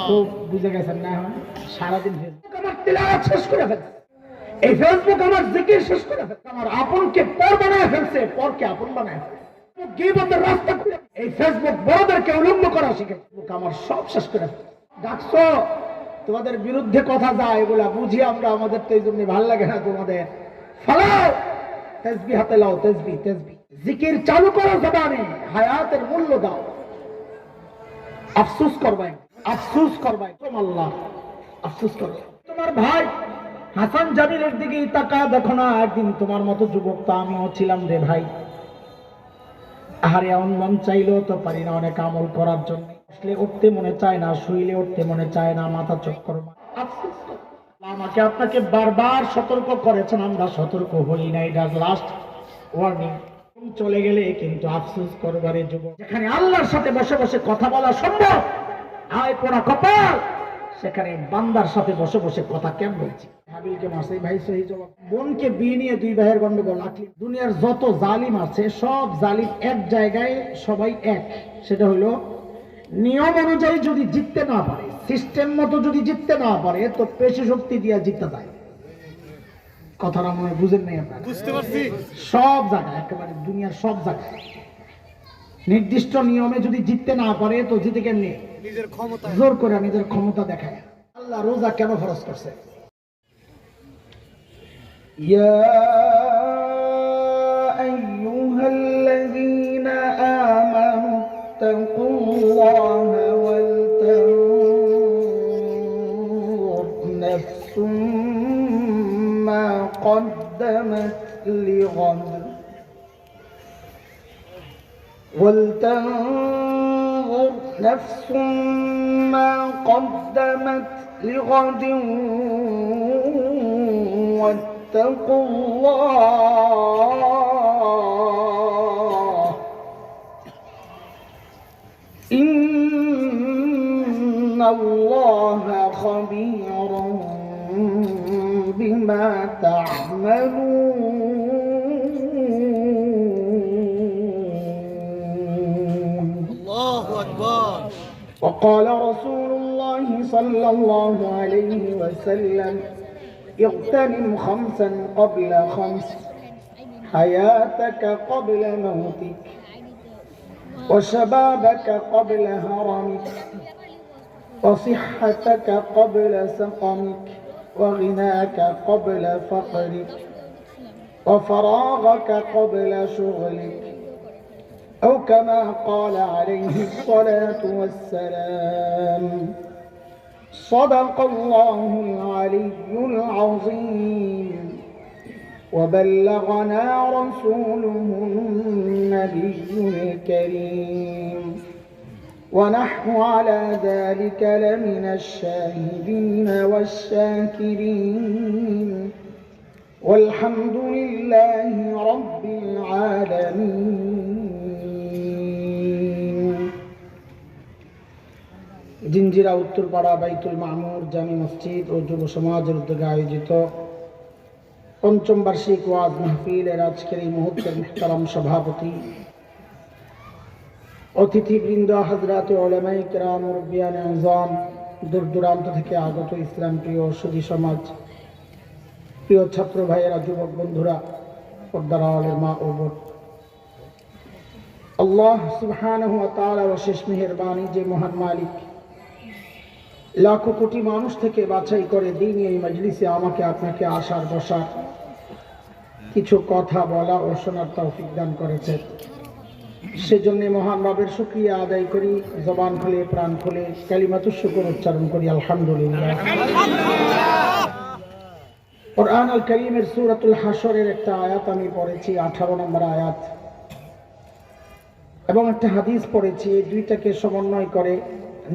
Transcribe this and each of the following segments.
খুব বুঝে গেছেন না? এখন সারাদিন ফেসবুক আমার তিলাওয়াত শেষ করে ফেলছে, এই ফেসবুক আমার জিকির শেষ করে ফেলছে, আমার আপনকে পর বানায় ফেলছে, পরকে আপন বানায় ফেলছে, গীবতের রাস্তা খুলে এই ফেসবুক বড়দেরকে উলঙ্গ করা শিখে ফেসবুক আমার সব শেষ করে ফেলছে। ডাকছো তোমাদের বিরুদ্ধে কথা যায় এগুলা বুঝি আমরা, আমাদের তো এই জন্য ভাল লাগে না তোমাদের। ফালাও তেসবি হাতে লাও, তেসবি তেসবি জিকির চালু করো, জবানে হায়াতের মূল্য দাও। আফসোস করবাই, আফসোস করবাই, আল্লাহ আফসোস করবে। তোমার ভাই হাসান জামিলের দিকে তাকা দেখো না, একদিন তোমার মতো যুবক তো আমিও ছিলাম রে ভাই। আহারে এমন মন চাইলেও তো পারি না অনেক আমল করার জন্য, আসলে উঠতে মনে চায় না, শুইলে উঠতে মনে চায় না, মাথা চক্কর। আফসোস করো, আমাকে আপনাকে বারবার সতর্ক করেছেন, আমরা সতর্ক হই না, এটা লাস্ট ওয়ার্নিং। চলে গেলে কিন্তু আফসোস করবারে যুবক। যেখানে আল্লাহর সাথে বসে বসে কথা বলা সম্ভব, আয় পোড়া কপাল, সেখানে বান্দার সাথে বসে বসে কথা কেন বলছি? হাবিলকে মারছে, ভাই সহি জবাব। বোনকে বিয়ে নিয়ে দুই ভাইয়ের গন্ডগোল। দুনিয়ার যত জালিম আছে সব জালিম এক জায়গায়, সবাই এক। সেটা হলো নিয়ম অনুযায়ী যদি জিততে না পারে, সিস্টেম মতো যদি জিততে না পারে, তো পেশি শক্তি দিয়ে জিততে যায়। কথাটা মনে বুঝেন নাই আপনারা? বুঝতে পারছি। সব জায়গায়, একেবারে দুনিয়ার সব জায়গায় নির্দিষ্ট নিয়মে যদি জিততে না পারে, তো জিতে কেমনি? নিজের ক্ষমতা, জোর করে নিজের ক্ষমতা দেখায়। আল্লাহ রোজা কেন ফরজ করছে? ইয়া আইয়ুহাল্লাযীনা আমানু তাকুল্লাহা ওয়াল তানজুর নাফসুম মা قدمت لغد ولتنظر نفس ما قدمت لغد واتقوا الله إن الله خبير بما تعملون. الله أكبر. وقال رسول الله صلى الله عليه وسلم اغتنم خمسا قبل خمس، حياتك قبل موتك، وشبابك قبل هرمك، وصحتك قبل سقمك، وغناك قبل فقرك، وفراغك قبل شغلك، أو كما قال عليه الصلاة والسلام. صدق الله العلي العظيم، وبلغنا رسوله النبي الكريم، ونحن على ذلك لمن الشاهدين والشاكرين، والحمد لله رب العالمين. জিঞ্জিরা উত্তরপাড়া বাইতুল মামুর জামি মসজিদ ও যুব সমাজের উদ্যোগে আয়োজিত পঞ্চম বার্ষিক ওয়াজ মাহফিলের আজকের এই মুহূর্তের মুহতারাম সভাপতি, অতিথিবৃন্দ, হযরত উলামায়ে কিরাম, মুরব্বিয়ানে আযম, দূর দূরান্ত থেকে আগত ইসলাম প্রিয় সুধী সমাজ, প্রিয় ছাত্র ভাইয়েরা, যুবক বন্ধুরা, পর্দার আড়ালের মা ও বোন, আল্লাহ সুবহানাহু ওয়া তাআলার অশেষ মেহেরবানি যে মহান মালিক লাখো কোটি মানুষ থেকে বাছাই করে দিন এই মজলিসে আমাকে আপনাকে আসার বসার, কিছু কথা বলা ও শোনার তৌফিক দান করেছেন। সেজন্য মহান রবের শুকরিয়া আদায় করি, জবান খুলে প্রাণ খুলে কালিমাতুশ শুকর উচ্চারণ করি আলহামদুলিল্লাহ। কুরআন আল কারীমের সূরাতুল হাশরের একটা আয়াত আমি পড়েছি, 18 নম্বর আয়াত, এবং একটা হাদিস পড়েছি। এই দুইটাকে সমন্বয় করে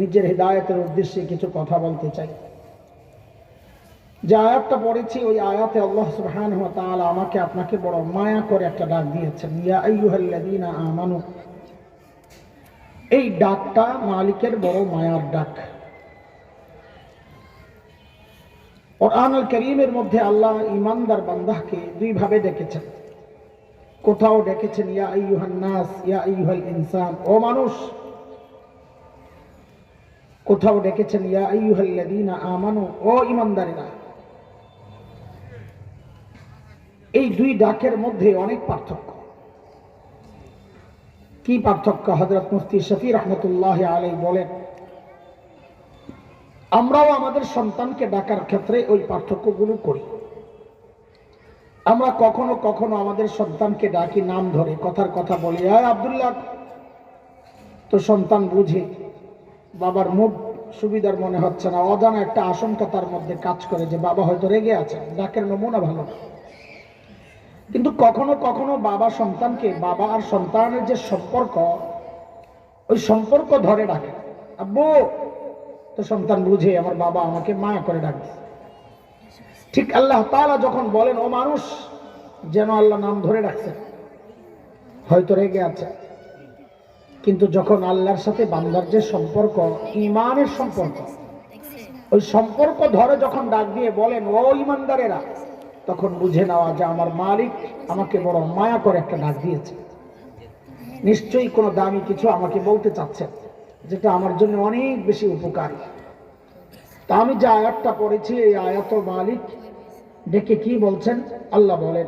নিজের হিদায়াতের উদ্দেশ্যে কিছু কথা বলতে চাই। যে আয়াতটা পড়েছি ওই আয়াতে আল্লাহ সুবহানাহু ওয়া তাআলা আমাকে আপনাকে বড় মায়া করে একটা ডাক দিয়েছেন, ইয়া আইয়ুহাল্লাযীনা আমানু। এই ডাকটা মালিকের বড় মায়ার ডাক। কুরআনুল কারীমের মধ্যে আল্লাহ ঈমানদার বান্দাকে দুই ভাবে ডেকেছেন। কোথাও ডেকেছেন ইয়া আইয়ুহান নাস, ইয়া আইয়ুহাল ইনসান, ও মানুষ। কোথাও ডেকেছেন ইয়া আইয়ুহাল্লাযীনা আমানু, ও ঈমানদারেরা। এই দুই ডাকের মধ্যে অনেক পার্থক্য। কি পার্থক্য? হযরত মুফতি শফি রহমতুল্লাহ আলাইহি বলেন, আমরাও আমাদের সন্তানকে ডাকার ক্ষেত্রে ওই পার্থক্যগুলো করি। আমরা কখনো কখনো আমাদের সন্তানকে ডাকি নাম ধরে, কথার কথা বলি, আয় আব্দুল্লাহ। তো সন্তান বুঝে বাবার মুড সুবিধার মনে হচ্ছে না, অজানা একটা আশঙ্কা তার মধ্যে কাজ করে যে বাবা হয়তো রেগে আছে, ডাকের নমুনা ভালো না। কিন্তু কখনো কখনো বাবা সন্তানকে, বাবা আর সন্তানের যে সম্পর্ক, ওই সম্পর্ক ধরে ডাকে, আব্বু। তো সন্তান বুঝে আমার বাবা আমাকে মায়া করে ডাকে। ঠিক আল্লাহ তাআলা যখন বলেন ও মানুষ, যেন আল্লাহ নাম ধরে ডাকছে, হয়তো রেগে আছে, কিন্তু যখন আল্লাহর সাথে বান্দার যে সম্পর্ক, ঈমানের সম্পর্ক, ওই সম্পর্ক ধরে যখন ডাক দিয়ে বলেন ও ঈমানদারেরা, তখন বুঝে নেওয়া যে আমার মালিক আমাকে বড় মায়া করে একটা ডাক দিয়েছে। নিশ্চয়ই কোনো দামি কিছু আমাকে বলতে চাচ্ছেন, যেটা আমার জন্য অনেক বেশি উপকারী। তা আমি যে আয়াতটা পড়েছি, এই আয়াত মালিক ডেকে কি বলছেন? আল্লাহ বলেন,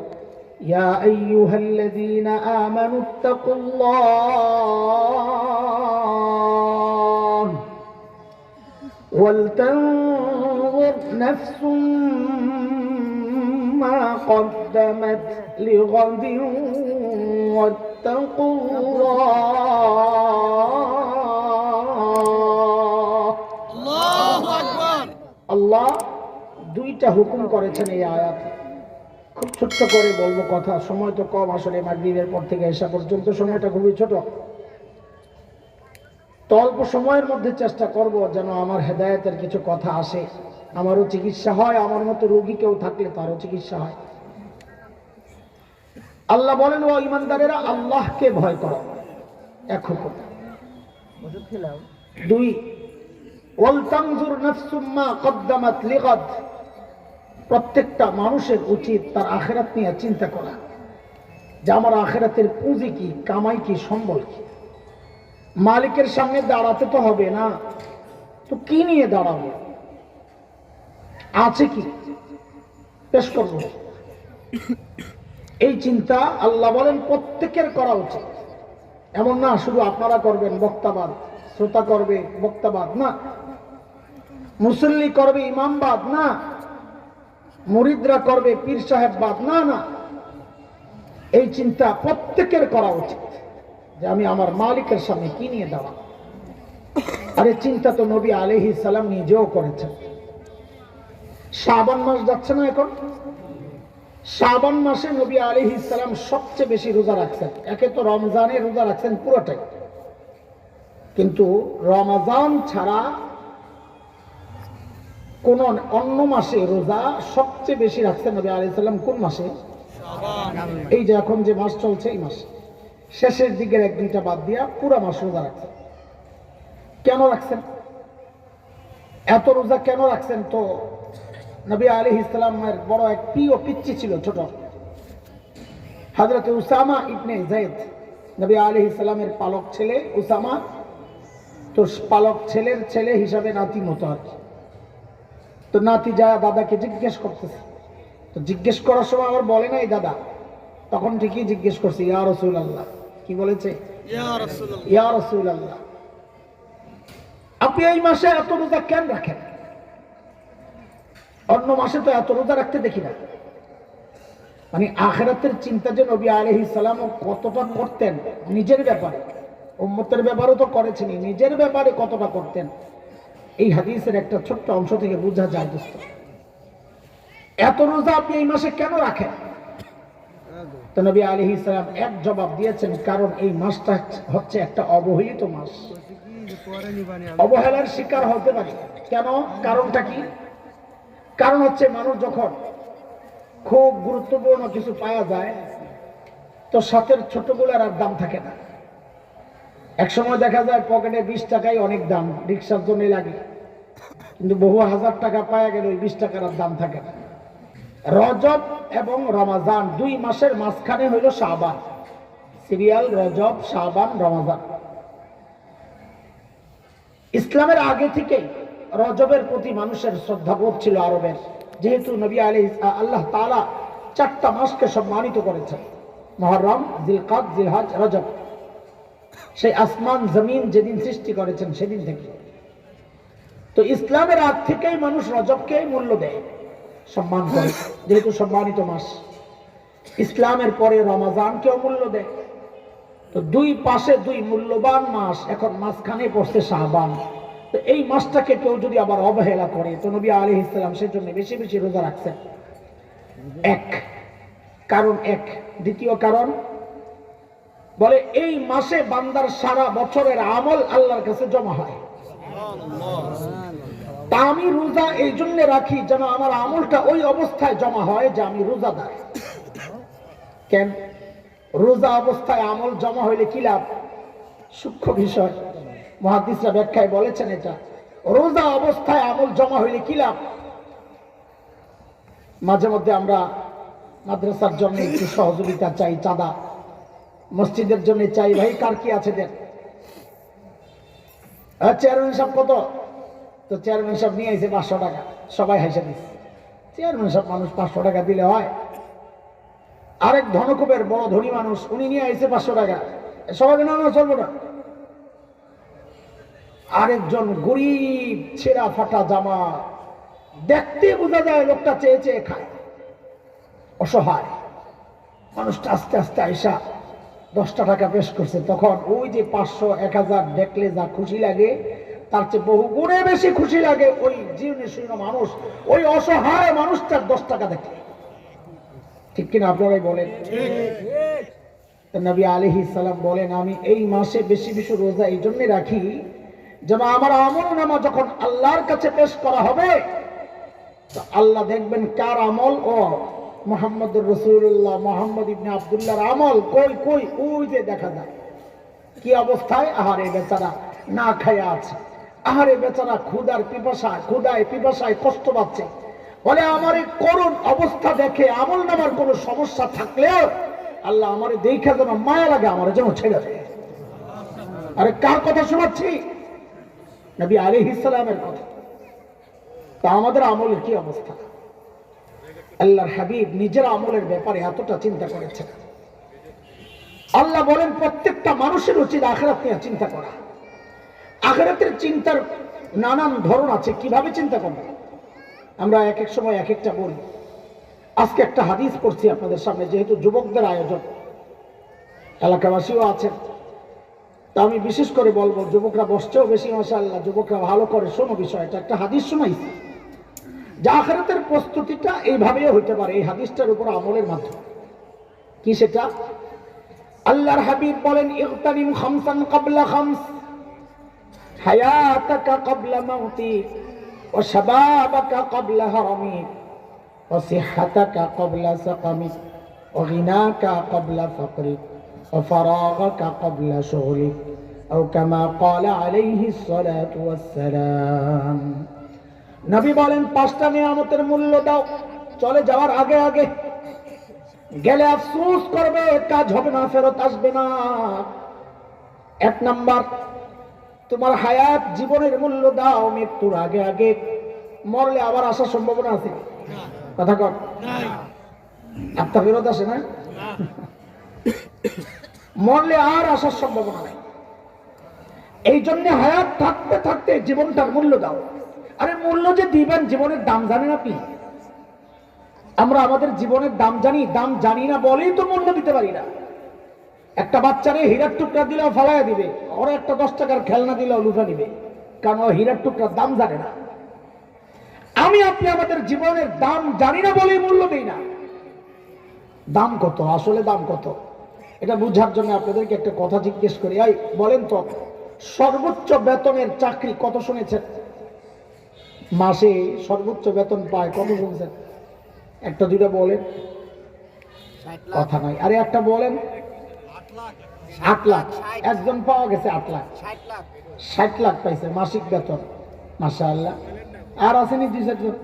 ইয়া আইয়ুহাল্লাযীনা আমানুত্তাকুল্লাহ ওয়ালতানজুর নাফসুম মা কদ্দামাত লিগাদিন ওয়াত্তাকুল্লাহ। আল্লাহু আকবার। আল্লাহ দুইটা হুকুম করেছেন এই আয়াতে। খুব ছোট্ট করে বলবো কথা, সময় তো কম আসলে, মাগরিবের পর থেকে এসা পর্যন্ত সময়টা খুবই ছোট। তো অল্প সময়ের মধ্যে চেষ্টা করব যেন আমার হেদায়েতের কিছু কথা আসে, আমারও চিকিৎসা হয়, আমার মতো রোগী কেউ থাকলে তারও চিকিৎসা হয়। আল্লাহ বলেন ও ঈমানদারেরা, আল্লাহকে ভয় করো, এক হুকুম। দুই, ওয়ালতানজুর নাফসুম মা কদ্দামাত লিগাদ, প্রত্যেকটা মানুষের উচিত তার আখিরাত নিয়ে চিন্তা করা, যে আমার আখিরাতের পুঁজি কি, কামাই কি, সম্বল কি। মালিকের সামনে দাঁড়াতে তো হবে না, তো কি নিয়ে দাঁড়াবো, আছে কি পেশ করবো, এই চিন্তা আল্লাহ বলেন প্রত্যেকের করা উচিত। এমন না শুধু আপনারা করবেন বক্তাবাদ, শ্রোতা করবে বক্তাবাদ না, মুসল্লি করবে ইমামবাদ না, মুরিদরা করবে পীর সাহেববাদ না, না। এই চিন্তা প্রত্যেকের করা উচিত যে আমি আমার মালিকের সামনে কি নিয়ে দাঁড়াবো। আর এই চিন্তা তো নবী আলাইহিস সালাম নিজেও করেছেন। শাবান মাস যাচ্ছে না এখন, শাবান মাসে নবী আলাইহিস সালাম সবচেয়ে বেশি রোজা রাখছেন। একে তো রমজানে রোজা রাখছেন পুরোটাই, কিন্তু রমজান ছাড়া কোন অন্য মাসে রোজা সবচেয়ে বেশি রাখছেন নবী আলাইহিস সালাম কোন মাসে? এই যে এখন যে মাস চলছে এই মাসে, শেষের দিকের এক দুইটা বাদ দিয়া পুরো মাস রোজা রাখছেন। কেন রাখছেন? এত রোজা কেন রাখছেন? তো নবী আলাইহিস সালামের বড় এক প্রিয় পিচ্চি ছিল ছোট, হযরত উসামা ইবনে যায়েদ, নবী আলাইহিস সালামের পালক ছেলে উসামা। তো পালক ছেলের ছেলে হিসাবে নাতি মতো আর কি। তো নাতি যায় দাদাকে জিজ্ঞেস করতেছে, তো জিজ্ঞেস করার সময় আবার বলে নাই দাদা, তখন ঠিকই জিজ্ঞেস করছে ইয়া রাসূলুল্লাহ। কি বলেছে? ইয়া রাসূলুল্লাহ, আপনি এই মাসে এত রোজা কেন রাখেন? অন্য মাসে তো এত রোজা রাখতে দেখি না। মানে আখিরাতের চিন্তা যে নবী আলাইহিস সালাম কতটা করতেন নিজের ব্যাপারে, উম্মতের ব্যাপারেও তো করেছেন, নিজের ব্যাপারে কতটা করতেন, এই হাদিসের একটা ছোট্ট অংশ থেকে বোঝা যায়। দোস্ত, এত রোজা আপনি এই মাসে কেন রাখেন? তো নবী আলাইহিস সালাম এক জবাব দিয়েছেন, কারণ এই মাসটা হচ্ছে একটা অবহেলিত মাস, অবহেলার শিকার হতে পারে। কেন? কারণটা কি? কারণ হচ্ছে মানুষ যখন খুব গুরুত্বপূর্ণ কিছু পাওয়া যায়, তো সাথের ছোটগুলোর আর দাম থাকে না। একসময় দেখা যায় পকেটে 20 টাকাই অনেক দাম, রিক্সার জন্য লাগে, কিন্তু বহু হাজার টাকা পাওয়া গেলে ওই 20 টাকার আর দাম থাকে না। রজব এবং রমাজান দুই মাসের মাঝখানে হইল শাবান, সিরিয়াল রজব, শাবান, রমাজান। ইসলামের আগে থেকেই রজবের প্রতি মানুষের শ্রদ্ধাবোধ ছিল আরবের, যেহেতু নবী আল্লাহ তাআলা 4টা মাসকে সম্মানিত করেছেন, মুহররম, জিলকাদ, জিলহজ, রজব। সেই আসমান জমিন যেদিন সৃষ্টি করেছেন সেদিন থেকে। তো ইসলামের আগ থেকেই মানুষ রজবকে মূল্য দেয়, সম্মান করে, যেহেতু সম্মানিত মাস। ইসলামের পরে রমাজানকেও মূল্য দেয়। তো দুই পাশে দুই মূল্যবান মাস, এখন মাঝখানে পড়ছে শাবান। তো এই মাসটাকে কেউ যদি আবার অবহেলা করে, তো নবী আলাইহিস সালাম সেজন্য বেশি বেশি রোজা রাখছেন। এক কারণ, দ্বিতীয় কারণ বলে এই মাসে বান্দার সারা বছরের আমল আল্লাহর কাছে জমা হয়। তা আমি রোজা এই জন্য রাখি যেন আমার আমলটা ওই অবস্থায় জমা হয় যে আমি রোজাদার। কেন? রোজা অবস্থায় আমল জমা হইলে কি লাভ? সূক্ষ্ম বিষয়, মুহাদ্দিসরা ব্যাখ্যায় বলেছেন এটা। রোজা অবস্থায় আমল জমা হইলে কি লাভ? মাঝে মধ্যে আমরা মাদ্রাসার জন্য একটু সহযোগিতা চাই, চাঁদা, মসজিদের জন্য চাই, ভাই কার কি আছে দেন। চেয়ারম্যান সাহেব কত? তো চেয়ারম্যান সাহেব নিয়ে আইছে 500 টাকা, সবাই হাসে দিচ্ছে। চেয়ারম্যান সাহেব মানুষ 500 টাকা দিলে হয়? আরেক ধনকুবের বড় ধনী মানুষ, উনি নিয়ে আইছে 500 টাকা, সবাই না চলবো না। আরেকজন গরিব, ছেঁড়া ফাটা জামা, দেখতে বোঝা যায় লোকটা চেয়ে চেয়ে খায়, অসহায় মানুষটা। আস্তে আস্তে আইসা 10টা টাকা পেশ করছে, তখন ওই যে 500, 1000 দেখলে যা খুশি লাগে, তার চেয়ে বহু গুণে বেশি খুশি লাগে ওই জীবনে শূন্য মানুষ, ওই অসহায় মানুষটার 10 টাকা দেখলে। ঠিক কিনা আপনারাই বলেন? নবী আলাইহিস সালাম বলেন, আমি এই মাসে বেশি বেশি রোজা এই জন্য রাখি যেন আমার আমল নামা যখন আল্লাহর কাছে পেশ করা হবে, তো আল্লাহ দেখবেন কার আমল, ও মুহাম্মদুর রাসূলুল্লাহ, মুহাম্মদ ইবনে আব্দুল্লাহর আমল কই কই, ওই যে দেখা যায়। কি অবস্থায়? আহারে বেচারা না খায়া আছে, আহারে বেচারা ক্ষুধায় পিপাসায় কষ্ট পাচ্ছে। বলে আমার এই করুণ অবস্থা দেখে আমল নামার কোনো সমস্যা থাকলেও আল্লাহ আমারে দেখে যেন মায়া লাগে, আমার যেন ছেড়ে দেয়। আরে কার কথা শোনাচ্ছি? নবী আলাইহিস সালামের কথা। তা আমাদের আমলের কি অবস্থা? আল্লাহর হাবিব নিজের আমলের ব্যাপারে এতটা চিন্তা করেছেন। আল্লাহ বলেন প্রত্যেকটা মানুষের উচিত আখিরাত নিয়ে চিন্তা করা। আখিরাতের চিন্তার নানান ধরন আছে, কিভাবে চিন্তা করবে আমরা এক এক সময় এক একটা বলি। আজকে একটা হাদিস পড়ছি আপনাদের সামনে, যেহেতু যুবকদের আয়োজন, এলাকাবাসীও আছেন, তা আমি বিশেষ করে বলবো, যুবকরা বসছেও বেশি, মাশাআল্লাহ, যুবকরা ভালো করে শোনো বিষয়টা। একটা হাদিস শোনাইছি, যে আখিরাতের প্রস্তুতিটা এইভাবেও হইতে পারে এই হাদিসটার উপর আমলের মাধ্যমে। কি সেটা? আল্লাহর হাবিব বলেন, ইগতানিম খামসান ক্বাবলা খামস, হায়াতাকা ক্বাবলা মাউতিক, ওয়া শাবাবাকা ক্বাবলা হারামিক, ওয়া সিহহাতাকা ক্বাবলা সাকামিক, ওয়া গিনাকা ক্বাবলা ফাকরিক, ওয়া ফারাগাকা ক্বাবলা শুগলিক, আও কামা ক্বালা আলাইহিস সালাতু ওয়াস সালাম। নবী বলেন 5টা নিয়ামতের মূল্য দাও চলে যাওয়ার আগে আগে, গেলে আফসোস করবে, কাজ হবে না, ফেরত আসবে না। 1 নাম্বার, তোমার হায়াত, জীবনের মূল্য দাও মৃত্যুর আগে আগে। মরলে আবার আসার সম্ভাবনা আছে? কথা কর, আপনার ফেরত আসে না? মরলে আর আসার সম্ভাবনা নাই। এই জন্য হায়াত থাকতে থাকতে জীবনটার মূল্য দাও। আরে মূল্য যে দিবেন, জীবনের দাম জানেন আপনি? আমরা আমাদের জীবনের দাম জানি না বলেই তো মূল্য দিতে পারি না। একটা বাচ্চারে হীরার টুকরা দিলেও ফালাইয়া দিবে, ওরা একটা 10 টাকার খেলনা দিলেও লুফা নিবে, কারণ ও হীরার টুকরার দাম জানে না। আমি আপনি আমাদের জীবনের দাম জানি না বলেই মূল্য দিই না। দাম কত, আসলে দাম কত, এটা বুঝার জন্য আপনাদেরকে একটা কথা জিজ্ঞেস করি। এই বলেন তো, সর্বোচ্চ বেতনের চাকরি কত শুনেছেন? মাসে সর্বোচ্চ বেতন পায় কত শুনছেন? একটা দুইটা বলেন, কথা নাই। আরে একটা বলেন। 8 লাখ। একজন পাওয়া গেছে 8 লাখ, 60 লাখ পাইছে মাসিক বেতন, মাশাআল্লাহ। আর আসেনি 2-4 জন?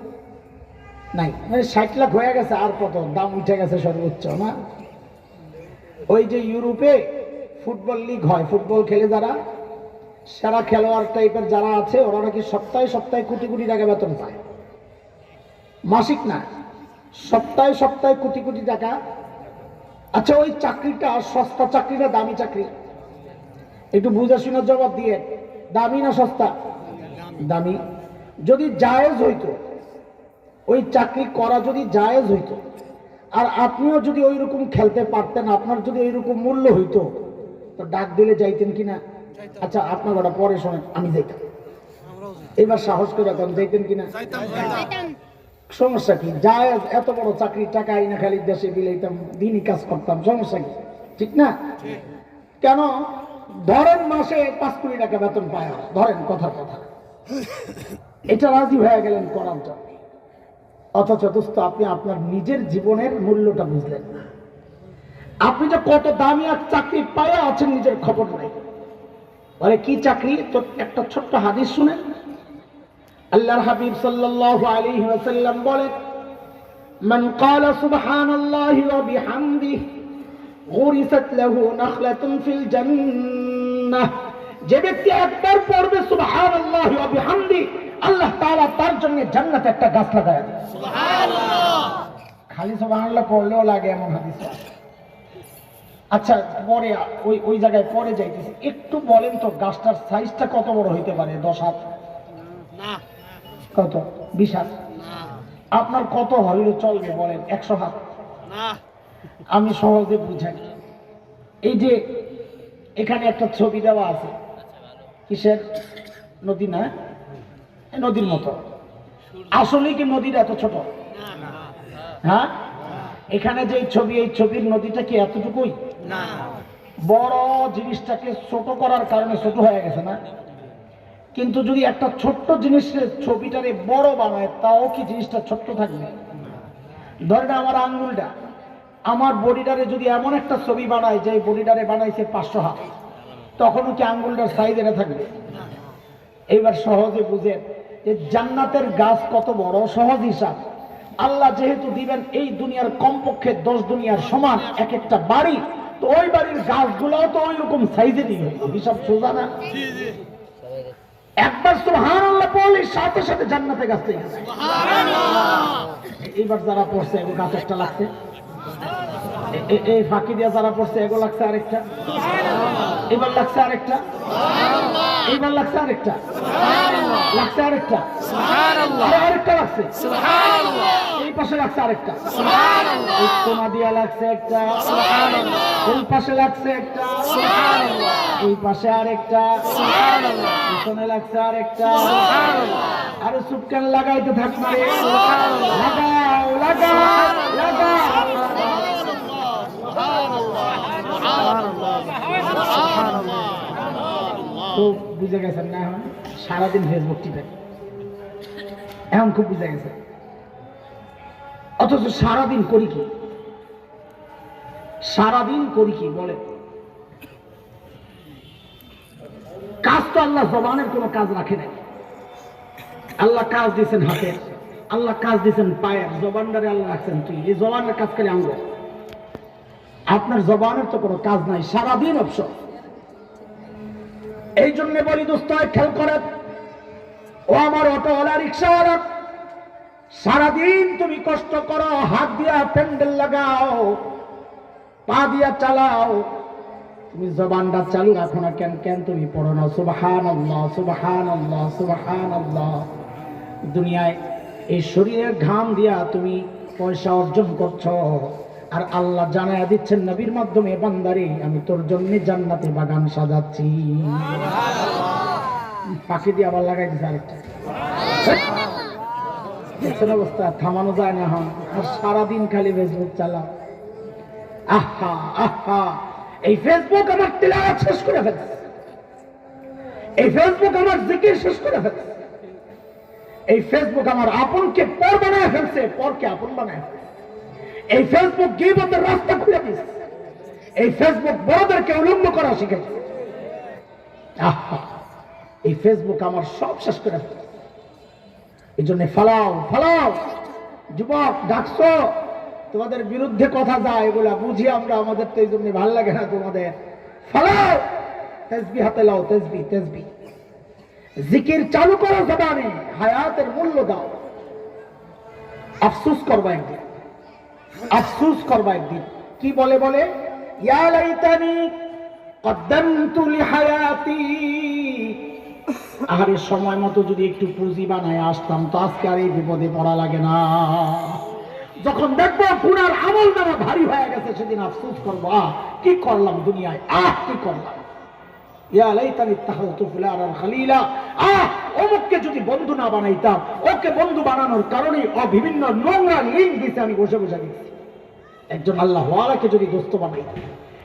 নাই, মানে 60 লাখ হয়ে গেছে। আর কত দাম উঠে গেছে সর্বোচ্চ না? ওই যে ইউরোপে ফুটবল লিগ হয়, ফুটবল খেলে যারা, সেরা খেলোয়াড় টাইপের যারা আছে ওরা নাকি সপ্তাহে সপ্তাহে কোটি কোটি টাকা বেতন পায়, মাসিক না, সপ্তাহে সপ্তাহে কোটি কোটি টাকা। আচ্ছা, ওই চাকরিটা সস্তা চাকরি না দামি চাকরি? একটু বুঝে শুনে জবাব দিয়ে, দামি না সস্তা? দামি। যদি জায়েজ হইতো, ওই চাকরি করা যদি জায়েজ হইতো, আর আপনিও যদি ওই রকম খেলতে পারতেন, আপনার যদি ওইরকম মূল্য হইতো, তো ডাক দিলে যাইতেন কিনা? আচ্ছা, আপনার ওটা পরে শোনেন, আমি যাইতাম। এবার সাহস করে এখন যাইতেন কিনা? সমস্যা কি? জায়েজ, এত বড় চাকরি, টাকা আইনা খালি দেশে বিলাইতাম, দিনই কাজ করতাম, সমস্যা কি? ঠিক না? কেন? ধরেন মাসে 5 কোটি টাকা বেতন পায়, ধরেন কথার কথা, এটা রাজি হয়ে গেলেন করার জন্য। অথচ দোস্ত, আপনি আপনার নিজের জীবনের মূল্যটা বুঝলেন না। আপনি যে কত দামি এক চাকরি পায়া আছেন নিজের খবর নাই। বলে কি চাকরি? তো একটা ছোট্ট হাদিস শুনেন। আল্লাহর হাবিব সাল্লাল্লাহু আলাইহি ওয়াসাল্লাম বলেন, মান ক্বালা সুবহানাল্লাহি ওয়া বিহামদিহি গুরিসাত লাহু নাখলাতুন ফিল জান্নাহ। যে ব্যক্তি একবার পড়বে সুবহানাল্লাহি ওয়া বিহামদিহি, আল্লাহ তাআলা তার জন্য জান্নাতে একটা গাছ লাগায় দেন। সুবহানাল্লাহ। খালি সুবহানাল্লাহ পড়লেও লাগে এমন হাদিস। আচ্ছা, পরে ওই জায়গায় পরে যাইতেছি, একটু বলেন তো গাছটার সাইজটা কত বড় হইতে পারে? 10 হাত? না। কত? 20 হাত? না। আপনার কত হইলে চলবে বলেন? 100 হাত? না। আমি সহজে বুঝাই। এই যে এখানে একটা ছবি দেওয়া আছে, কিসের? নদী না? নদীর মতো। আসলে কি নদীর এত ছোট? হ্যাঁ, এখানে যে ছবি, এই ছবির নদীটা কি এতটুকুই? না। বড় জিনিসটাকে ছোট করার কারণে ছোট হয়ে গেছে না? কিন্তু যদি একটা ছোট্ট জিনিসের ছবিটারে বড় বানায়, তাও কি জিনিসটা ছোট্ট থাকবে? ধরেন আমার আঙ্গুলটা, আমার বডিটারে যদি এমন একটা ছবি বানায় যে বডিটারে বানাইছে 500 হাত, তখনও কি আঙ্গুলটার সাইজ এটা থাকবে? এইবার সহজে বুঝেন যে জান্নাতের গাছ কত বড়। সহজ হিসাব, আল্লাহ যেহেতু দিবেন এই দুনিয়ার কমপক্ষে 10 দুনিয়ার সমান এক একটা বাড়ি, তো ওই বাড়ির গাছগুলোও তো ওই রকম সাইজে দিবে। হিসাব সোজা না? একবার সুবহানাল্লাহ বলে সাথে সাথে জান্নাতে গাছ থেকে গেছে। এইবার যারা পড়ছে এগো গাছ একটা লাগছে, এই ফাঁকি দিয়া যারা পড়ছে এগো লাগছে আরেকটা, এবার লাগছে আরেকটা, এইবার লাগছে আরেকটা, লাগছে আরেকটা, আরেকটা লাগছে, এই পাশে লাগছে আরেকটা, এই কোনা দিয়া লাগছে একটা, এই পাশে লাগছে একটা, এই পাশে আরেকটা, পিছনে লাগছে আরেকটা। আরে সুপকান লাগাইতে থাকবে, লাগাও লাগাও লাগাও। তো বুঝে গেছেন না? এখন সারাদিন ফেসবুক টিপেন, এখন খুব বুঝে গেছে। অথচ সারাদিন করি কি? সারাদিন করি কি বলে? কাজ তো আল্লাহ জবানের কোনো কাজ রাখে নাই। আল্লাহ কাজ দিয়েছেন হাতের, আল্লাহ কাজ দিয়েছেন পায়ের, জবানদারে আল্লাহ রাখছেন তুই। এই জবানের কাজ করে আঙ্গ, আপনার জবানের তো কোনো কাজ নাই, সারাদিন অবসর। এই জন্য বলি দোস্ত, খেয়াল করেন ও আমার অটোওয়ালা, রিক্সাওয়ালা, সারাদিন তুমি কষ্ট করো, হাত দিয়া প্যান্ডেল লাগাও, পা দিয়া চালাও, তুমি জবানটা চালু রাখো না কেন? কেন তুমি পড়ো না সুবহানাল্লাহ সুবহানাল্লাহ সুবহানাল্লাহ? দুনিয়ায় এই শরীরের ঘাম দিয়া তুমি পয়সা অর্জন করছো, আর আল্লাহ জানায়া দিচ্ছেন নবীর মাধ্যমে, বান্দারে আমি তোর জন্য জান্নাতে বাগান সাজাচ্ছি। পাখি দিয়ে আবার লাগাই দিচ্ছে আরেকটা। দেখছেন অবস্থা? থামানো যায় না। এখন আর সারাদিন খালি ফেসবুক চালা। আহা আহা, এই ফেসবুক আমার তিলাওয়াত শেষ করে ফেলছে, এই ফেসবুক আমার জিকির শেষ করে ফেলছে, এই ফেসবুক আমার আপনকে পর বানায় ফেলছে, পরকে আপন বানায় ফেলছে। এই ফেসবুক গীবতের রাস্তা খুলে দিচ্ছে, এই ফেসবুক বড়দেরকে উলঙ্গ করা শিখেছে। আহা, এই ফেসবুক আমার সব শেষ করে ফেলছে। এই জন্য ফালাও ফালাও। যুবক ডাকছো, তোমাদের বিরুদ্ধে কথা যায়, এগুলা বুঝি আমরা, আমাদের তো এই জন্য ভালো লাগে না তোমাদের। ফালাও, তেসবি হাতে লাও, তেসবি তেসবি। জিকির চালু করো জবানে, হায়াতের মূল্য দাও। আফসোস করবা একদিন, আফসোস করবা একদিন। কি বলে বলে ইয়া লাইতানি কদ্দামতু লিহায়াতি, আরে সময় মতো যদি একটু পুঁজি বানায় আসতাম তো আজকে আর এই বিপদে পড়া লাগে না। যখন দেখবো গুনার আমল নামা ভারী হয়ে গেছে সেদিন আফসোস করবো, কি করলাম দুনিয়ায়, কি করলাম। ইয়া লাইতানি ইত্তাখাযতু ফুলানান খালিলা, অমুককে যদি বন্ধু না বানাইতাম, ওকে বন্ধু বানানোর কারণে বিভিন্ন নোংরা লিঙ্ক দিতে আমি বসে বসে দিচ্ছি। একজন আল্লাহ ওয়ালাকে যদি দোস্ত বানাইতাম,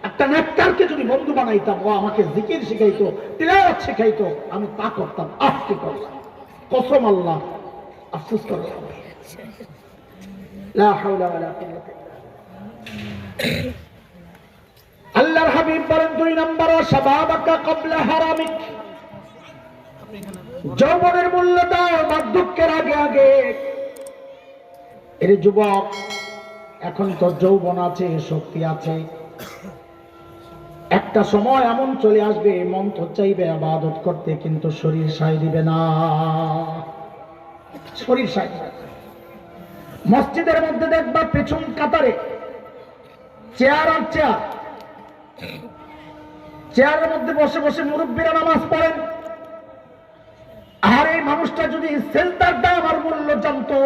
একটা নেককারকে যদি বন্ধু বানাইতাম, ও আমাকে জিকির শিখাইতো, তিলাওয়াত শিখাইতো, আমি তা করতাম। কি করলাম, কসম আল্লাহ, আফসোস করলাম। লা হাওলা ওয়ালা কুওয়াতা ইল্লা বিল্লাহ। আল্লাহর হাবিব বলেন 2 নম্বর শাবাবাকা ক্বাবলা হারামিক, যৌবনের মূল্য দাও বার্ধক্যের আগে আগে। এর যুবক, এখন তো যৌবন আছে, শক্তি আছে, একটা সময় এমন চলে আসবে মন তো চাইবে ইবাদত করতে, কিন্তু শরীর সায় দিবে না। শরীর সায় দিবে না। মসজিদের মধ্যে দেখবা পেছন কাতারে চেয়ার আর চেয়ার, চেয়ারের মধ্যে বসে বসে মুরব্বীরা নামাজ পড়েন। আর এই মানুষটা যদি সেজদার দাম আর মূল্য জানতো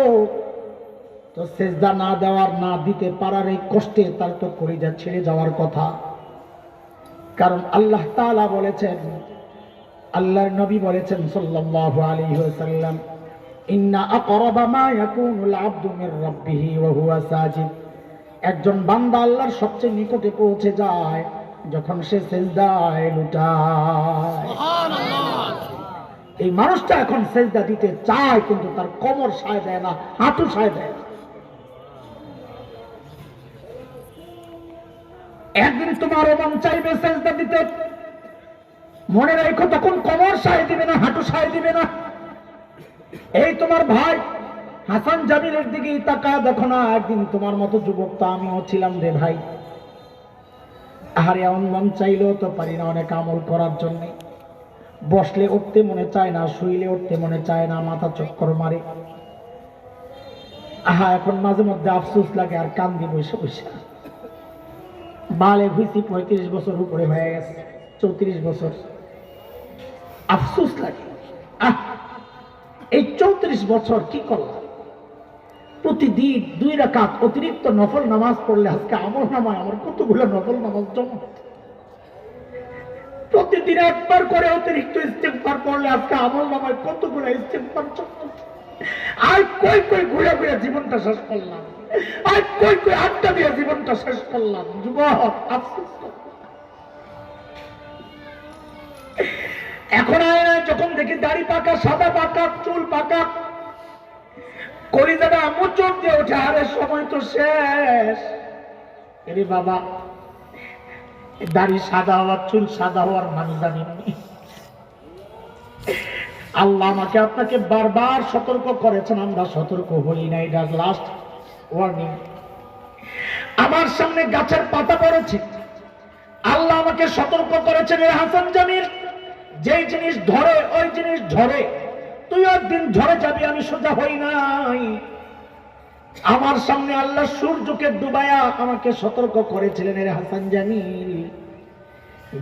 তো সেজদা না দেওয়ার, না দিতে পারার এই কষ্টে তার তো কলিজা ছেড়ে যাওয়ার কথা। কারণ আল্লাহ তাআলা বলেছেন, আল্লাহর নবী বলেছেন সাল্লাল্লাহু আলাইহি ওয়াসাল্লাম, ইন্না আকরাবা মা ইয়াকুনুল আবদু মির রাব্বিহি ওয়া হুয়া সাজিদ, একজন বান্দা আল্লাহর সবচেয়ে নিকটে পৌঁছে যায় যখন সে সিজদায় লুটায়। সুবহানাল্লাহ। এই মানুষটা এখন সিজদা দিতে চায়, কিন্তু তার কোমর সায় দেয় না, হাঁটু সায় দেয় না। একদিন তোমারও মন চাইবে সিজদা দিতে, মনে রাখো তখন কোমর সায় দিবে না, হাঁটু সায় দিবে না। এই তোমার ভাই হাসান জামিলের দিকে তাকায় দেখো না, একদিন তোমার মতো যুবক তো আমিও ছিলাম রে ভাই। আহারে এমন মন চাইলেও তো পারি না অনেক আমল করার জন্য। বসলে উঠতে মনে চায় না, শুইলে উঠতে মনে চায় না, মাথা চক্কর মারে। এখন মাঝে মধ্যে আফসোস লাগে আর কান্দি বসে বসে। বালে হইছি 35 বছর উপরে হয়ে গেছে, 34 বছর। আফসোস লাগে, এই 34 বছর কি করলাম। প্রতিদিন 2 রাকাত অতিরিক্ত নফল নামাজ পড়লে আজকে আমল নামায় আমার কতগুলো নফল নামাজ জমা। প্রতিদিন একবার করে অতিরিক্ত ইস্তেগফার পড়লে আজকে আমল নামায় কতগুলো ইস্তেগফার জমা। আর কই কই ঘুরে ঘুরে জীবনটা শেষ করলাম, আর কই কই আড্ডা দিয়ে জীবনটা শেষ করলাম। যুবক, আফসোস করো। এখন আয়নায় যখন দেখি দাড়ি পাকা, সাদা পাকা, চুল পাকা, কলিজাটা মোচড় দিয়ে ওঠে, আরে সময় তো শেষ। এরে বাবা, দাড়ি সাদা হওয়ার, চুল সাদা হওয়ার মানে জানি না। আল্লাহ আমাকে আপনাকে বারবার সতর্ক করেছেন, আমরা সতর্ক হই না। এটা লাস্ট ওয়ার্নিং। আমার সামনে গাছের পাতা পড়েছে, আল্লাহ আমাকে সতর্ক করেছেন, এ হাসান জামিল, যেই জিনিস ধরে ওই জিনিস ঝরে, তুই একদিন ঝরে যাবি। আমি সোজা হই নাই। আমার সামনে আল্লাহ সূর্যকে ডুবায়া আমাকে সতর্ক করেছিলেন, এর হাসান জামিল,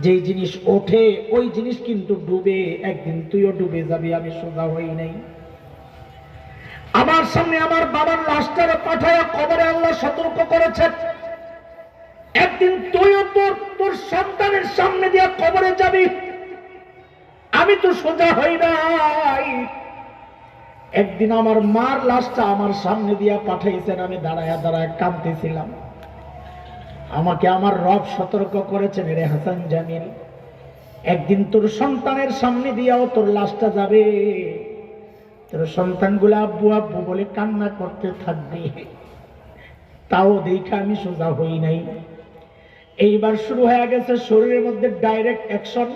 যেই জিনিস ওঠে ওই জিনিস কিন্তু ডুবে, একদিন তুইও ডুবে যাবি। আমি সোজা হই নাই। আমার সামনে আমার বাবার লাশটারে পাঠায়া কবরে আল্লাহ সতর্ক করেছেন, একদিন তুইও তোর সন্তানের সামনে দিয়া কবরে যাবি। আমি তো সোজা হই নাই। একদিন আমার মার লাশটা আমার সামনে দিয়া পাঠাইছেন, আমি দাঁড়ায়া দাঁড়ায় কাঁদতেছিলাম। আমাকে আমার রব সতর্ক করেছেন, রে হাসান জামিল, একদিন তোর সন্তানের সামনে দিয়াও তোর লাশটা যাবে, তোর সন্তানগুলো আব্বু আব্বু বলে কান্না করতে থাকবে। তাও দেখে আমি সোজা হই নাই। এইবার শুরু হয়ে গেছে শরীরের মধ্যে ডাইরেক্ট অ্যাকশন।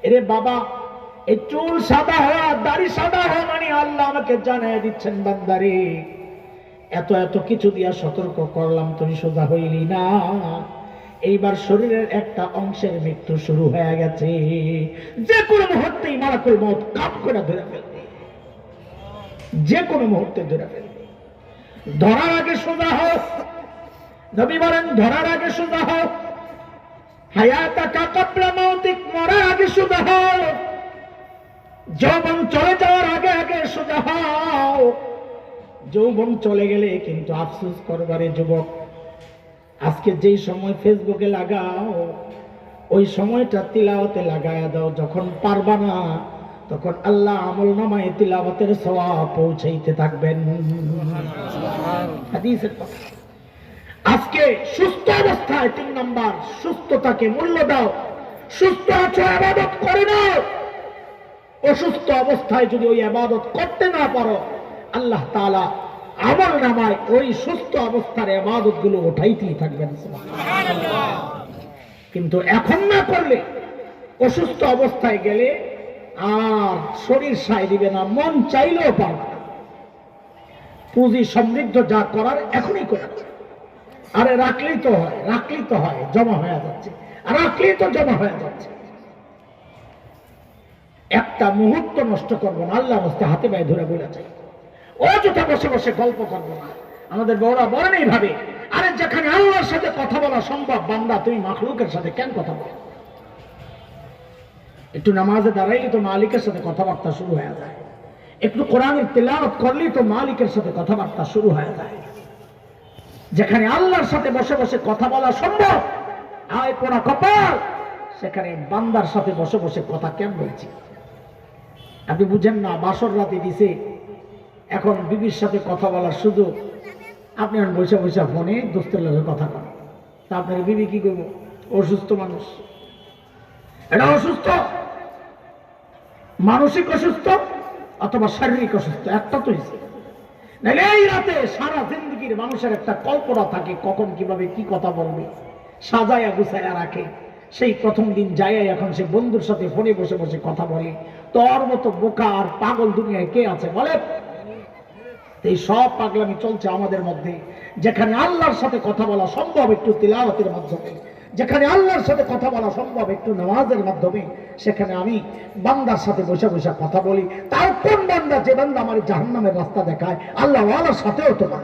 এরে বাবা, এই চুল সাদা হওয়া, দাড়ি সাদা হওয়া মানে আল্লাহ আমাকে জানাই দিচ্ছেন, বান্দারে এত এত কিছু দিয়া সতর্ক করলাম, তুমি সোজা হইলি না। এইবার শরীরের একটা অংশের মৃত্যু শুরু হয়ে গেছে, যে কোনো মুহূর্তেই মালাকুল মউত কাপ করে ধরে ফেলবে, যে কোনো মুহূর্তে ধরে ফেলবে। ধরার আগে সোজা হোক, নবী বলেন ধরার আগে সোজা হোক, হায়াতাকা ক্বাবলা মাউতিক, মরার আগে সোজা হও, যৌবন চলে যাওয়ার আগে আগে সোজা হও। যৌবন চলে গেলে কিন্তু আফসোস করবারে যুবক, আজকে যেই সময় ফেসবুকে লাগাও ওই সময়টা তিলাওয়াতে লাগায়া দাও, যখন পারবা না তখন আল্লাহ আমলনামায় তিলাওয়াতের সওয়াব পৌঁছাইতে থাকবেন। হাদিসের কথা। আজকে সুস্থ অবস্থায় 3 নাম্বার, সুস্থতাকে মূল্য দাও। সুস্থ আছো, ইবাদত করে নাও। অসুস্থ অবস্থায় যদি ওই ইবাদত করতে না পারো, আল্লাহ তাআলা আমলনামায় ওই সুস্থ অবস্থার ইবাদত গুলো উঠাইতেই থাকবেন। সুবহানাল্লাহ। কিন্তু এখন না করলে অসুস্থ অবস্থায় গেলে আর শরীর সায় দিবে না, মন চাইলেও পারবে না। পুঁজি সমৃদ্ধ যা করার এখনই করে, আরে রাখলেই তো হয়, রাখলেই তো হয়, জমা হয়ে যাচ্ছে, আর রাখলেই তো জমা হয়ে যাচ্ছে। একটা মুহূর্ত নষ্ট করবো না, আল্লাহ রাস্তায় হাতে পায়ে ধরে বলে চাই, অযথা বসে বসে গল্প করবো না। আমাদের বড়রা বলেন এইভাবে, আরে যেখানে আল্লাহর সাথে কথা বলা সম্ভব, বান্দা তুমি মাখলুকের সাথে কেন কথা বলো? একটু নামাজে দাঁড়াইলে তো মালিকের সাথে কথাবার্তা শুরু হয়ে যায়, একটু কোরআনের তেলাওয়াত করলেই তো মালিকের সাথে কথাবার্তা শুরু হয়ে যায়। যেখানে আল্লাহর সাথে বসে বসে কথা বলা সম্ভব, আয় পোড়া কপাল, সেখানে বান্দার সাথে বসে বসে কথা কেন বলছি? আপনি বুঝেন না, বাসর রাতে দিছে, এখন বিবির সাথে কথা বলার সুযোগ, আপনি বসে বসে ফোনে দোস্তের লোকের কথা বলেন, তা আপনার বিবি কি করবো? অসুস্থ মানুষ, এটা অসুস্থ, মানসিক অসুস্থ অথবা শারীরিক অসুস্থ, একটা তো হয়েছে। নাহলে এই রাতে সারা জিন্দগির মানুষের একটা কল্পনা থাকে, কখন কিভাবে কি কথা বলবে, সাজায়া গুছায়া রাখে। সেই প্রথম দিন যায়, এখন সে বন্ধুর সাথে ফোনে বসে বসে কথা বলে। তোর মতো বোকা আর পাগল দুনিয়ায় কে আছে বলে? এই সব পাগলামি চলছে আমাদের মধ্যে। যেখানে আল্লাহর সাথে কথা বলা সম্ভব একটু তিলাওয়াতের মাধ্যমে, যেখানে আল্লাহর সাথে কথা বলা সম্ভব একটু নামাজের মাধ্যমে, সেখানে আমি বান্দার সাথে বসে বসে কথা বলি। তার কোন বান্দা? যে বান্দা আমার জাহান্নামের রাস্তা দেখায়। আল্লাহ ওয়ালার সাথেও তো না,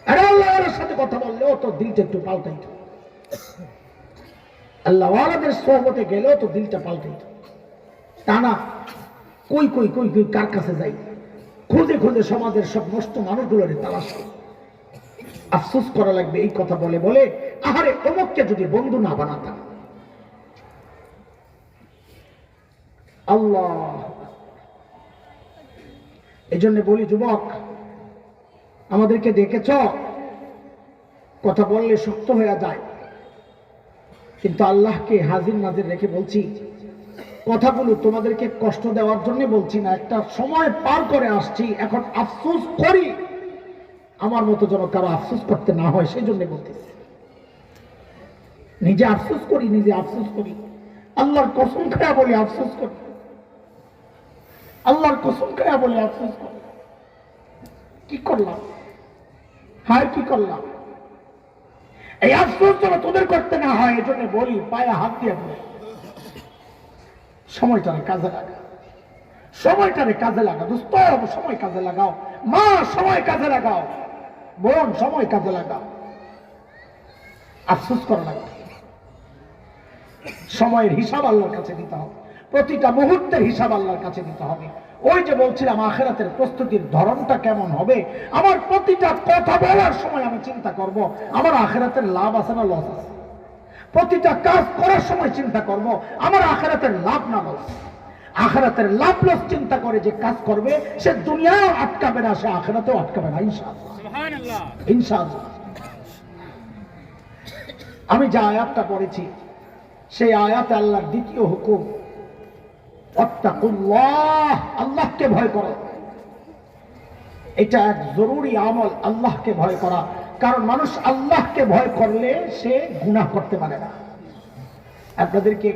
আরে আল্লাহ ওয়ালার সাথে কথা বললেও তো দিলটা একটু পাল্টাইত, আল্লাহ ওয়ালাদের সোহবতে গেলেও তো দিলটা পাল্টাইত। তা না, কই কই কই কই কার কাছে যাই, খুঁজে খুঁজে সমাজের সব নষ্ট মানুষগুলোর তালাশ করি। আফসোস করা লাগবে এই কথা বলে বলে, আহারে অমুককে যদি বন্ধু না বানাতাম। আল্লাহ, এই জন্য বলি যুবক, আমাদেরকে ডেকেছ, কথা বললে শক্ত হয়ে যায়, কিন্তু আল্লাহকে হাজির নাজির রেখে বলছি, কথাগুলো তোমাদেরকে কষ্ট দেওয়ার জন্য বলছি না। একটা সময় পার করে আসছি, এখন আফসোস করি, আমার মতো যেন কারো আফসোস করতে না হয়, সেই জন্য বলতেছি। নিজে আফসোস করি, নিজে আফসোস করি, আল্লাহর কসম খায়া বলে আফসোস করি, আল্লাহর কসম খায়া বলে আফসোস করি। কি করলাম? হায় কি করলাম? এই আফসোস যেন তোদের করতে না হয়, এই জন্য বলি, পায়ে হাত দিয়ে বলি, সময়টারে কাজে লাগা, সময়টারে কাজে লাগা। দোস্ত, সময় কাজে লাগাও, মা সময় কাজে লাগাও, বোন সময় কাজে লাগাও। আফসোস করা লাগবে, সময়ের হিসাব আল্লাহর কাছে দিতে হবে, প্রতিটা মুহূর্তের হিসাব আল্লাহর কাছে দিতে হবে। ওই যে বলছিলাম আখিরাতের প্রস্তুতির ধরনটা কেমন হবে, আমার প্রতিটা কথা বলার সময় আমি চিন্তা করব আমার আখিরাতের লাভ আছে না লস আছে। প্রতিটা কাজ করার সময় চিন্তা করব আমার আখিরাতের লাভ না লস। আখিরাতের লাভ লস চিন্তা করে যে কাজ করবে, সে দুনিয়াও আটকাবে না, সে আখিরাতেও আটকাবে না, ইনশাআল্লাহ। সুবহানাল্লাহ, ইনশাআল্লাহ। আমি যে আয়াতটা পড়েছি, সেই আয়াতে আল্লাহর দ্বিতীয় হুকুম, আত্তাকুল্লাহ, আল্লাহকে ভয় করো। এটা এক জরুরি আমল, আল্লাহকে ভয় করা। কারণ মানুষ আল্লাহকে ভয় করলে সে গুনাহ করতে পারে না। আপনাদেরকে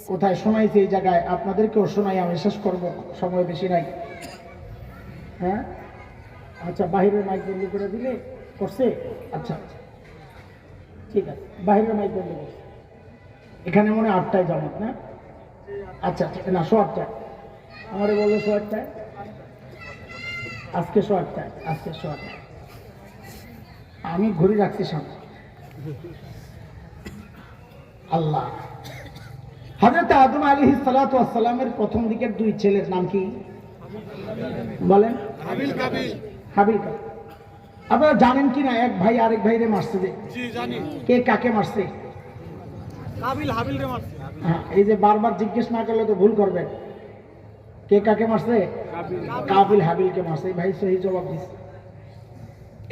কোথায় শোনাইছে এই জায়গায়, আপনাদেরকেও শোনাই, আমি শেষ করবো, সময় বেশি নাই। হ্যাঁ, আচ্ছা, বাহিরের মাইক বন্ধ করে দিলে করছে। আচ্ছা, ঠিক আছে, বাইরের মাইক বন্ধ করছি। এখানে মনে হয় 8টায় জামাত না? আচ্ছা ঠিক না, 8টায় আমারে বললো 8টায়, আজকে 8টায়, আজকে 8টায় আমি ঘুরে রাখছি সামনে। আল্লাহ হযরত আদম আলাইহিস সালাতু ওয়াস সালামের প্রথম দিকের 2 ছেলের নাম কি বলেন? হাবিল কাবিল। হাবিল কাবিল। আপনারা জানেন কি না এক ভাই আরেক ভাইরে মারছে? যে জি জানি। কে কাকে মারছে? কাবিল হাবিল রে মারছে। হ্যাঁ, এই যে বারবার জিজ্ঞেস না করলে তো ভুল করবেন। কে কাকে মারছে? কাবিল হাবিলকে মারছে। এই ভাই সহি জবাব দিছে।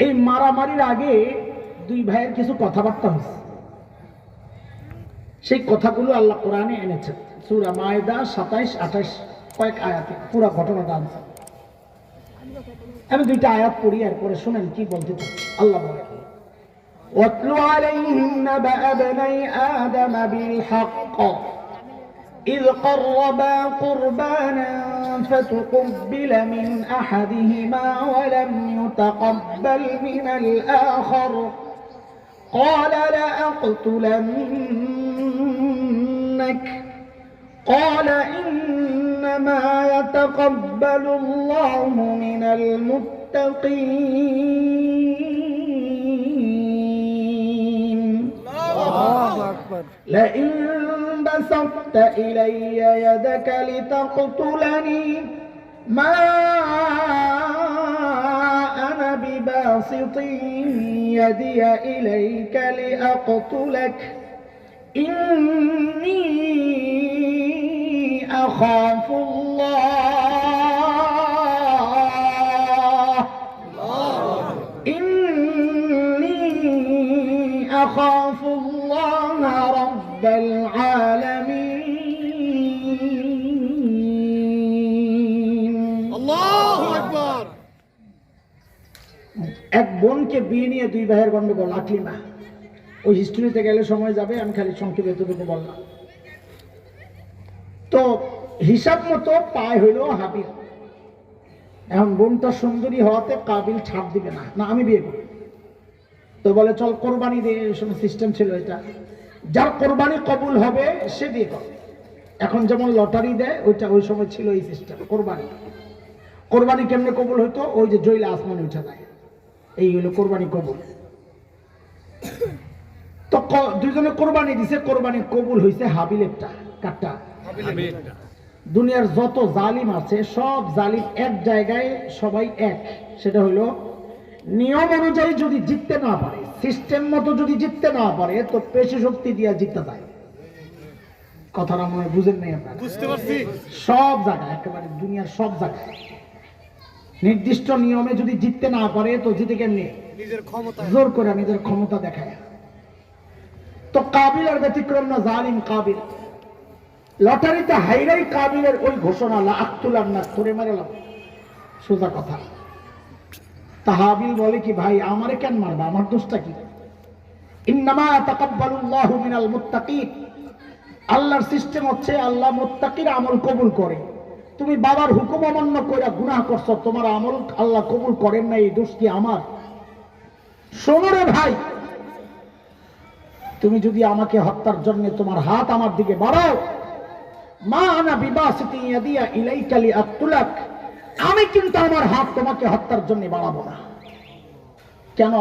এই মারামারির আগে 2 ভাইয়ের কিছু কথাবার্তা হয়েছে, সেই কথাগুলো আল্লাহ কোরআনে এনেছেন। সূরা মায়েদা 27-28 কয়েক আয়াতে পুরো ঘটনাটা আছে। আমি 2টা আয়াত পড়ি, এরপরে শুনেন কি বলতে চাচ্ছি। আল্লাহ বলেন, ওয়াতলু আলাইহিম নাবা বনি আদম বিল হক إذ قربا قربانا فتقبل من أحدهما ولم يتقبل من الآخر قال لأقتلنك قال إنما يتقبل الله من المتقين الله أكبر لئن بسطت إلي يدك لتقتلني ما أنا بباسط يدي إليك لأقتلك إني أخاف الله إني أخاف الله رب العالمين الله أكبر এক বোনকে বিয়ে নিয়ে 2 ভাইয়ের গন্ডগোল, আকলিমা। ওই হিস্ট্রিতে গেলে সময় যাবে, আমি খালি সংক্ষেপে এতটুকু বললাম। তো হিসাব মতো পায় হইল হাবিল। এখন বোনটা সুন্দরী হওয়াতে কাবিল ছাড় দিবে না, না আমি বিয়ে করব। তো বলে চল কোরবানি দিয়ে, এই সময় সিস্টেম ছিল এটা, যার কোরবানি কবুল হবে সে বিয়ে করবে। এখন যেমন লটারি দেয়, ওইটা ওই সময় ছিল এই সিস্টেম। কোরবানি কোরবানি কেমনে কবুল হইতো? ওই যে জইলা আসমানে উঠা দেয়, এই হলো কোরবানি কবুল। তো 2 জনে কোরবানি দিছে, কোরবানি কবুল হয়েছে হাবিলেরটা। কাটটা? দুনিয়ার যত জালিম আছে সব জালিম এক জায়গায়, সবাই এক। সেটা হলো নিয়ম অনুযায়ী যদি জিততে না পারে, সিস্টেম মতো যদি জিততে না পারে, তো পেশি শক্তি দিয়ে জিততে যায়। কথাটা মনে বুঝেন নাই আপনারা? বুঝতে পারছি। সব জায়গায়, একেবারে দুনিয়ার সব জায়গায় নির্দিষ্ট নিয়মে যদি জিততে না পারে, তো জিতে কেমনে? নিজের ক্ষমতা জোর করে, নিজের ক্ষমতা দেখায়। তো কাবিল আর ব্যতিক্রম না, জালিম কাবিল। লটারিতে হাইরাই কাবিলের ওই ঘোষণা, লা আক্তুলান্নাক, তোরে মারলাম, সোজা কথা। তা হাবিল বলে কি, ভাই আমারে কেন মারবা, আমার দোষটা কি? ইন্নামা তাকাব্বালুল্লাহু মিনাল মুত্তাকিন, আল্লাহর সিস্টেম হচ্ছে আল্লাহ মুত্তাকির আমল কবুল করে। তুমি বাবার হুকুম অমান্য করে গুনাহ করছো, তোমার আমল আল্লাহ কবুল করেন না, এই দোষ কি আমার? শোনো রে ভাই, তুমি যদি আমাকে হত্যার জন্য তোমার হাত আমার দিকে বাড়াও, মা আনা বিবাসিতি ইয়াদিয়া ইলাইকা লিআকতুলাক, আমি কিন্তু আমার হাত তোমাকে হত্যার জন্য বাড়াবো না। কেন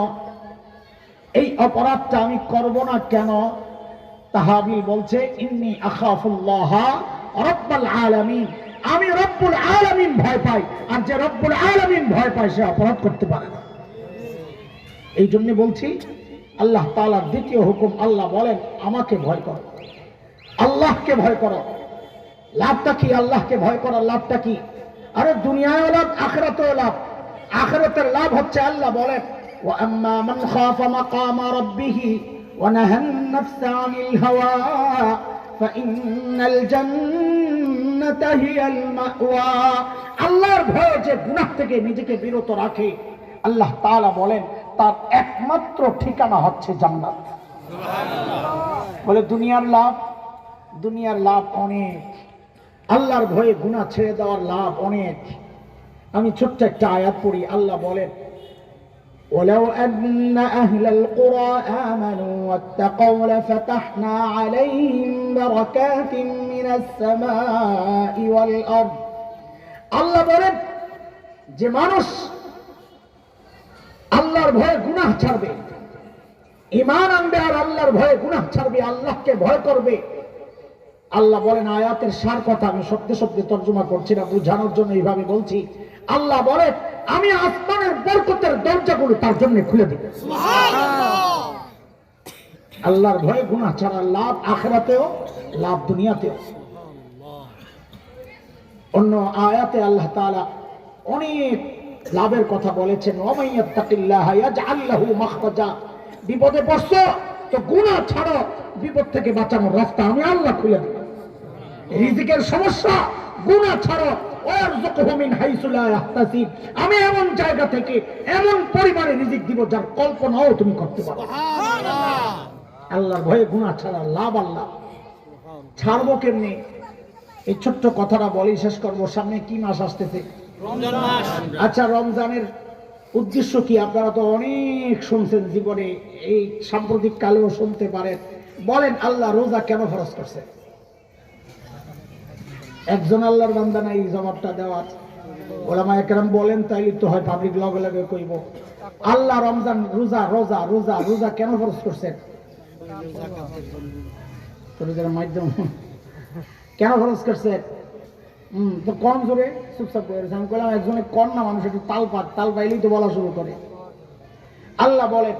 এই অপরাধটা আমি করব না? কেন? তাহাবিল বলছে, ইন্নী আখাফুল্লাহ রাব্বুল আলামিন, আমি রব্বুল আলামিন ভয় পাই, আর যে রব্বুল আলামিন ভয় পায় সে অপরাধ করতে পারে না। এই জন্য বলছি, আল্লাহ তাআলার দ্বিতীয় হুকুম, আল্লাহ বলেন আমাকে ভয় করো, আল্লাহকে ভয় করো। লাভটা কি? আল্লাহকে ভয় করার লাভটা কি? আরে দুনিয়ায় লাভ, আখিরাতেও লাভ। আখিরাতের লাভ হচ্ছে আল্লাহ বলেন, ওয়া আম্মা মান খাফা মাকামা রাব্বিহি ওয়া নাহান নাফসা আনিল হাওয়া ফাইন্নাল জান্নাতা হিয়াল মাওয়া। আল্লাহর ভয়ে যে গুনাহ থেকে নিজেকে বিরত রাখে, আল্লাহ তাআলা বলেন তার একমাত্র ঠিকানা হচ্ছে জান্নাত। সুবহানাল্লাহ। বলে দুনিয়ার লাভ, দুনিয়ার লাভ অনেক, আল্লাহর ভয়ে গুনাহ ছেড়ে দেওয়ার লাভ অনেক। আমি ছোট্ট একটা আয়াত পড়ি। আল্লাহ বলেন, ولو أن أهل القرى آمنوا واتقوا لفتحنا عليهم بركات من السماء والأرض আল্লাহ বলেন যে মানুষ আল্লাহর ভয়ে গুনাহ ছাড়বে, ঈমান আনবে আর আল্লাহর ভয়ে গুনাহ ছাড়বে, আল্লাহকে ভয় করবে। আল্লাহ বলেন, আয়াতের সার কথা আমি সত্যি সত্যি তর্জমা করছি না, বোঝানোর জন্য এইভাবে বলছি। আল্লাহ বলেন, আমি আসমানের বরকতের দরজাগুলো তার জন্য খুলে দিব। আল্লাহর ভয়ে গুনাহ ছাড়া লাভ আখিরাতেও, লাভ দুনিয়াতেও। অন্য আয়াতে আল্লাহ তাআলা অনেক লাভের কথা বলেছেন। ওয়ামাইয়াত্তাকিল্লাহা ইয়াজআল লাহু মাখরাজা, বিপদে পড়ছো তো গুনাহ ছাড়ো, বিপদ থেকে বাঁচানোর রাস্তা আমি আল্লাহ খুলে দেব। রিজিকের সমস্যা, গুনাহ ছাড়ো, ওয়ারযুকহু মিন হাইসু লা ইয়াহতাসিব, আমি এমন জায়গা থেকে এমন পরিমাণে রিজিক দিব যার কল্পনাও তুমি করতে পারো। সুবহানাল্লাহ। আল্লাহর ভয়ে গুনাহ ছাড়া লাভ আল্লাহ। ছাড়বো কেমনে? এই ছোট্ট কথাটা বলি, শেষ করবো। সামনে কি মাস আসতেছে? রমজান মাস। আচ্ছা, রমজানের উদ্দেশ্য কি? আপনারা তো অনেক শুনছেন জীবনে, এই সাম্প্রতিক কালেও শুনতে পারেন। বলেন, আল্লাহ রোজা কেন ফরজ করছে? একজন আল্লাহর বান্দা নাই জবাবটা দেওয়ার। ওলামায়ে কেরাম বলেন, তাইলে তো হয় পাবলিক লগে লগে কইব। আল্লাহ রমজান রোজা রোজা রোজা রোজা কেন ফরজ করছেন? মাধ্যম কেন খরচ করছে? তো কম জোরে চুপচাপ করে আমি বললাম, একজনে কর না, মানুষ একটু তাল পাইলেই তো বলা শুরু করে। আল্লাহ বলেন,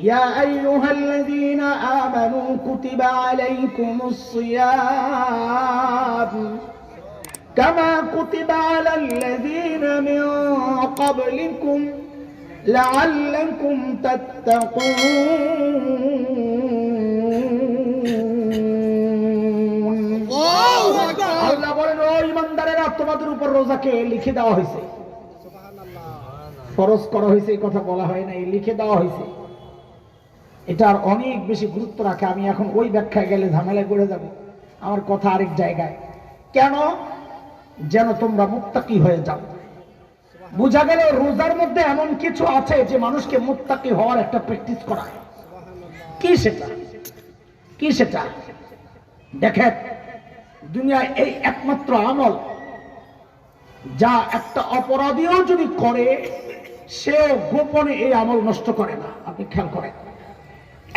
ইয়া আইয়ুহাল্লাযীনা আমানু কুতিবা আলাইকুমুস সিয়াম কামা কুতিবা আলাল্লাযীনা মিন ক্বাবলিকুম লাআল্লাকুম তাত্তাকুন। আল্লাহ বলেন, ও ঈমানদারেরা, তোমাদের উপর রোজাকে লিখে দেওয়া হয়েছে। ফরজ করা হয়েছে এই কথা বলা হয় না, লিখে দেওয়া হয়েছে। এটার অনেক বেশি গুরুত্ব রাখে। আমি এখন ওই ব্যাখ্যায় গেলে ঝামেলায় পড়ে যাব। আমার কথা আরেক জায়গায়। কেন? যেন তোমরা মুত্তাকি হয়ে যাও। বোঝা গেল রোজার মধ্যে এমন কিছু আছে যে মানুষকে মুত্তাকি হওয়ার একটা প্র্যাকটিস করায়। কি সেটা? কি সেটা? দেখেন, দুনিয়ায় এই একমাত্র আমল যা একটা অপরাধীও যদি করে সে গোপনে এই আমল নষ্ট করে না। আপনি খেয়াল করেন,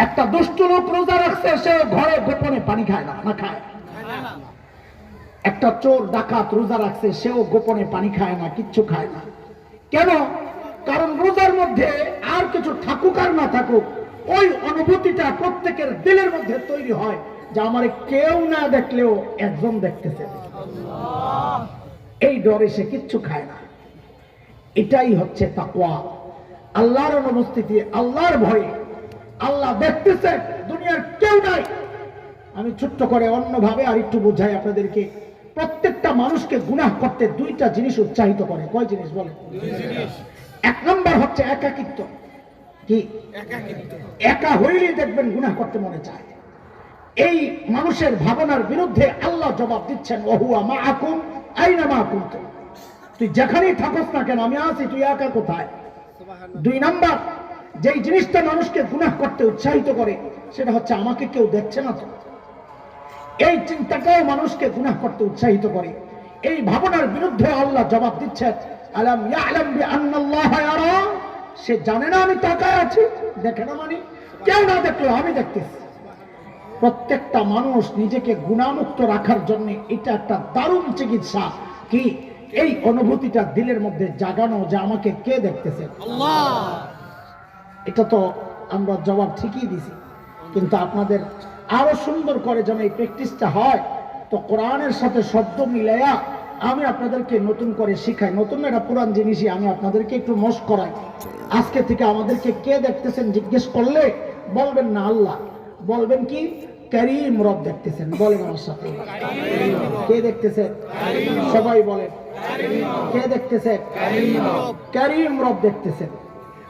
একটা দুষ্ট লোক রোজা রাখছে, সে ঘরে গোপনে পানি খায় না, না খায়। একটা চোর ডাকাত রোজা রাখছে, সেও গোপনে পানি খায় না, কিচ্ছু খায় না। কেন? কারণ রোজার মধ্যে আর কিছু থাকুক আর না থাকুক, ওই অনুভূতিটা প্রত্যেকের দিলের মধ্যে তৈরি হয় যে আমার কেউ না দেখলেও একজন দেখতেছে, এই ডরে সে কিচ্ছু খায় না। এটাই হচ্ছে তাকওয়া, আল্লাহর অনুপস্থিতি, আল্লাহর ভয়ে। আল্লাহ দেখতেছে, দুনিয়ার কেউ নাই। আমি ছোট্ট করে অন্যভাবে আর একটু বোঝাই আপনাদেরকে। প্রত্যেকটা মানুষকে গুনাহ করতে দুইটা জিনিস উৎসাহিত করে। কয় জিনিস বলেন? এক নম্বর হচ্ছে একাকিত্ব। কি? একা হইলেই দেখবেন গুনাহ করতে মনে চায়। এই মানুষের ভাবনার বিরুদ্ধে আল্লাহ জবাব দিচ্ছেন, ওহুয়া মাআকুম আইনামা কুনতুম। তুই যেখানেই থাকস না কেন, আমি আছি, তুই একা কোথায়? দুই নাম্বার যেই জিনিসটা মানুষকে গুনাহ করতে উৎসাহিত করে সেটা হচ্ছে আমাকে কেউ দেখছে না তো। এই চিন্তাটাও মানুষকে গুনাহ করতে উৎসাহিত করে। এই ভাবনার বিরুদ্ধে আল্লাহ জবাব দিচ্ছেন, আলাম ইয়ালাম বিআন্নাল্লাহা ইয়ারা, সে জানে না আমি তাকায় আছি। দেখে না মানে কেউ না দেখলো আমি দেখতেছি। প্রত্যেকটা মানুষ নিজেকে গুনাহমুক্ত রাখার জন্য এটা একটা দারুণ চিকিৎসা। কি? এই অনুভূতিটা দিলের মধ্যে জাগানো যে আমাকে কে দেখতেছে, আল্লাহ। এটা তো আমরা জবাব ঠিকই দিছি, কিন্তু আপনাদের আরো সুন্দর করে যেন এই প্র্যাকটিসটা হয়, তো কোরআনের সাথে শব্দ মিলাইয়া আমি আপনাদেরকে নতুন করে শিখাই। নতুন একটা পুরান জিনিসই আমি আপনাদেরকে একটু মশ করাই। আজকে থেকে আমাদেরকে কে দেখতেছেন জিজ্ঞেস করলে বলবেন না আল্লাহ, বলবেন কি? করিম রব দেখতেছেন। বলেন আমার সাথে, কে দেখতেছেন? সবাই বলেন, কে দেখতেছেন? করিম রব দেখতেছেন।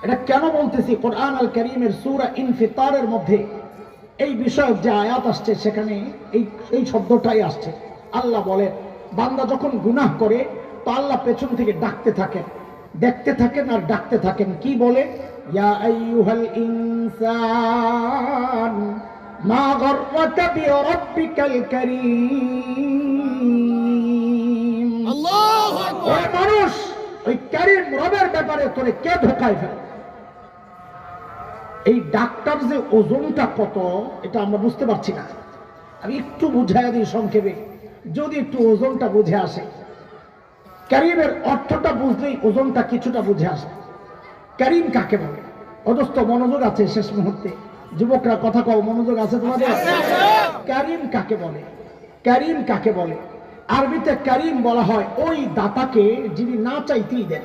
এটা কেন বলতেছি? কোরআন আল কারীমের সূরা ইনফিতারের মধ্যে এই বিষয়ক যে আয়াত আসছে সেখানে এই শব্দটাই আসছে। আল্লাহ বলেন, বান্দা যখন গুনাহ করে তো আল্লাহ পেছন থেকে ডাকতে থাকেন, দেখতে থাকেন আর ডাকতে থাকেন। কি বলে? ইয়া আইয়ুহাল ইনসান মা গররাকা বিরাব্বিকাল কারীম। আল্লাহু আকবার। ওই মানুষ, ওই কারীম রবের ব্যাপারে তোরে কে ধোঁকায় ফেলে? এই ডাক্তার যে ওজনটা কত এটা আমরা বুঝতে পারছি না। আমি একটু বুঝাইয়া দিই সংক্ষেপে, যদি একটু ওজনটা বুঝে আসে। কারীমের অর্থটা বুঝলেই ওজনটা কিছুটা বুঝে আসে। কারীম কাকে বলে? অদস্ত মনোযোগ আছে শেষ মুহূর্তে, যুবকরা কথা কও, মনোযোগ আছে তোমাদের? কারীম কাকে বলে? কারীম কাকে বলে? আরবিতে কারীম বলা হয় ওই দাতাকে যিনি না চাইতেই দেন।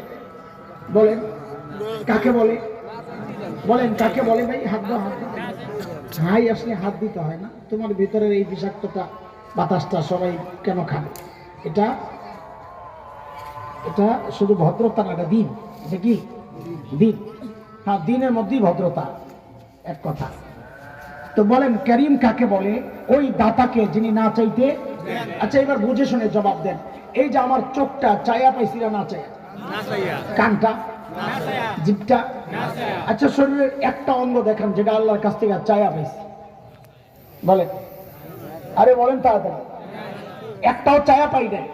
বলেন কাকে বলে? বলেন কাকে বলে? ভাই হাত দাও, হাত দাও। হাই আসলে হাত দিতে হয় না। তোমার ভিতরের এই বিষাক্তটা বাতাসটা সবাই কেন খাবে? এটা এটা শুধু ভদ্রতা না, এটা দিন। এটা কি দিন? হ্যাঁ, দিনের মধ্যেই ভদ্রতা, এক কথা। তো বলেন কারীম কাকে বলে? ওই দাতাকে যিনি না চাইতে। আচ্ছা এবার বুঝে শুনে জবাব দেন। এই যে আমার চোখটা চায়া পাইছি না চায়া? কানটা, জিভটা, আচ্ছা শরীরের একটা অঙ্গ দেখান যেটা আল্লাহর কাছ থেকে চায়া পাইছি। বলেন, আরে বলেন তাড়াতাড়ি। একটাও চায়া পাই নাই।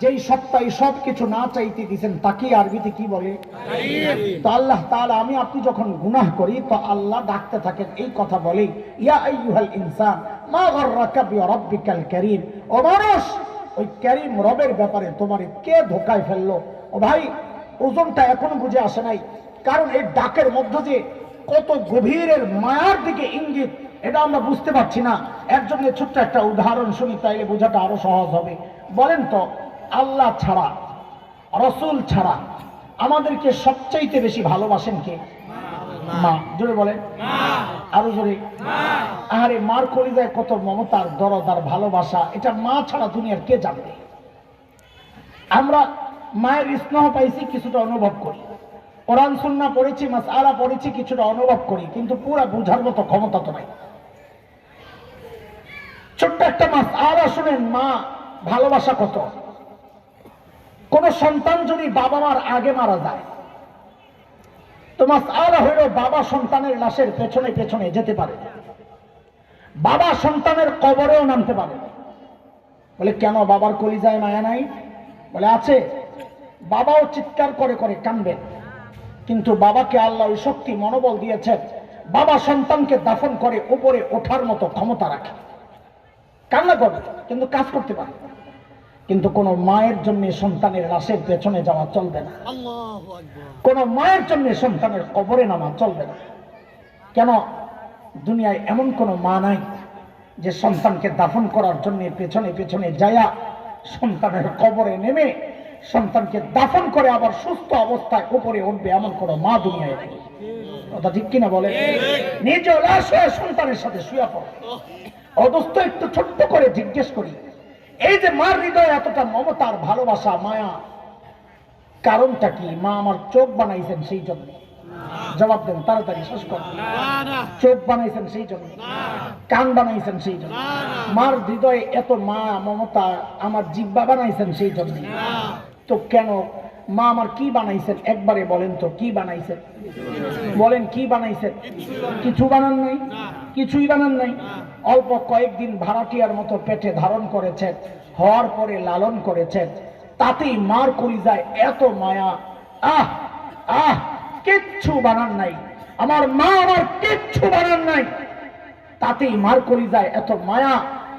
যেই সত্তাই সব কিছু না চাইতে দিয়েছেন তাকে আরবিতে কি বলে? তো আল্লাহ তাআলা, আমি আপনি যখন গুনাহ করি তো আল্লাহ ডাকতে থাকেন, এই কথা বলেই, ইয়া আইয়ুহাল ইনসান মা গররাকা বিরাব্বিকাল কারীম। ও মানুষ, ওই কারীম রবের ব্যাপারে তোমারে কে ধোঁকায় ফেললো? ও ভাই, ওজনটা এখনো বুঝে আসে নাই, কারণ এই ডাকের মধ্য দিয়ে কত গভীরের মায়ার দিকে ইঙ্গিত এটা আমরা বুঝতে পারছি না। একজনের ছোট্ট একটা উদাহরণ শুনি, তাইলে বোঝাটা আরো সহজ হবে। বলেন তো, আল্লাহ ছাড়া, রসুল ছাড়া আমাদেরকে সবচাইতে বেশি ভালোবাসেন কে? মা। জোরে বলেন, আরো জোরে। আরে মার কলিজায় কত মমতার, দরদ আর ভালোবাসা, এটা মা ছাড়া দুনিয়ার কে জানবে? আমরা মায়ের স্নেহ পাইছি, কিছুটা অনুভব করি, কোরআন সুন্নাহ পড়েছি, মাসআলা পড়েছি, কিছুটা অনুভব করি, কিন্তু পুরা বুঝার মতো ক্ষমতা তো নাই। ছোট্ট একটা মাসআলা শুনেন, মা ভালোবাসা কত। কোন সন্তান যদি বাবা মার আগে মারা যায় তো মাসআলা হইল বাবা সন্তানের লাশের পেছনে পেছনে যেতে পারে, বাবা সন্তানের কবরেও নামতে পারে। বলে কেন, বাবার কলিজায় মায়া নাই? বলে আছে। বাবাও চিৎকার করে করে কাঁদবেন, কিন্তু বাবাকে আল্লাহ ওই শক্তি মনোবল দিয়েছেন, বাবা সন্তানকে দাফন করে উপরে ওঠার মতো ক্ষমতা রাখে। কান্না করবে কিন্তু কাজ করতে পারে। কিন্তু কোন মায়ের জন্য সন্তানের লাশের পেছনে যাওয়া চলবে না, কোন মায়ের জন্য সন্তানের কবরে নামা চলবে না। কেন? দুনিয়ায় এমন কোন মা নাই যে সন্তানকে দাফন করার জন্য পেছনে পেছনে যায়া সন্তানের কবরে নেমে সন্তানকে দাফন করে আবার সুস্থ অবস্থায় উপরে উঠবে, এমন কোন মা দুনিয়ায় নেই। কথা ঠিক কিনা বলে? নিজ লাশ হয়ে সন্তানের সাথে শুয়ে পড়ে। অদস্ত একটু ছোট্ট করে জিজ্ঞেস করি, এই যে মার হৃদয়ে এতটা মমতার, ভালোবাসা, মায়া, কারণটা কি? মা আমার চোখ বানাইছেন সেই জন্য। জবাব দেন তাড়াতাড়ি, শেষ করেন। চোখ বানাইছেন সেই জন্য, কান বানাইছেন সেই জন্য। মার হৃদয়ে এত মায়া মমতা, আমার জিহ্বা বানাইছেন সেই জন্য। তো কেন মা আমার কি বানাইছেন? একবারে বলেন তো কি বানাইছেন? বলেন কি বানাইছেন? কিছু বানান নাই, কিছুই বানান নাই। অল্প কয়েকদিন ভাড়াটিয়ার মতো পেটে ধারণ করেছেন, হওয়ার পরে লালন করেছেন, তাতেই মার কলিজায় এত মায়া। আহ আহ, কিচ্ছু বানান নাই, আমার মা আমার কিচ্ছু বানান নাই, তাতেই মার কলিজায় এত মায়া।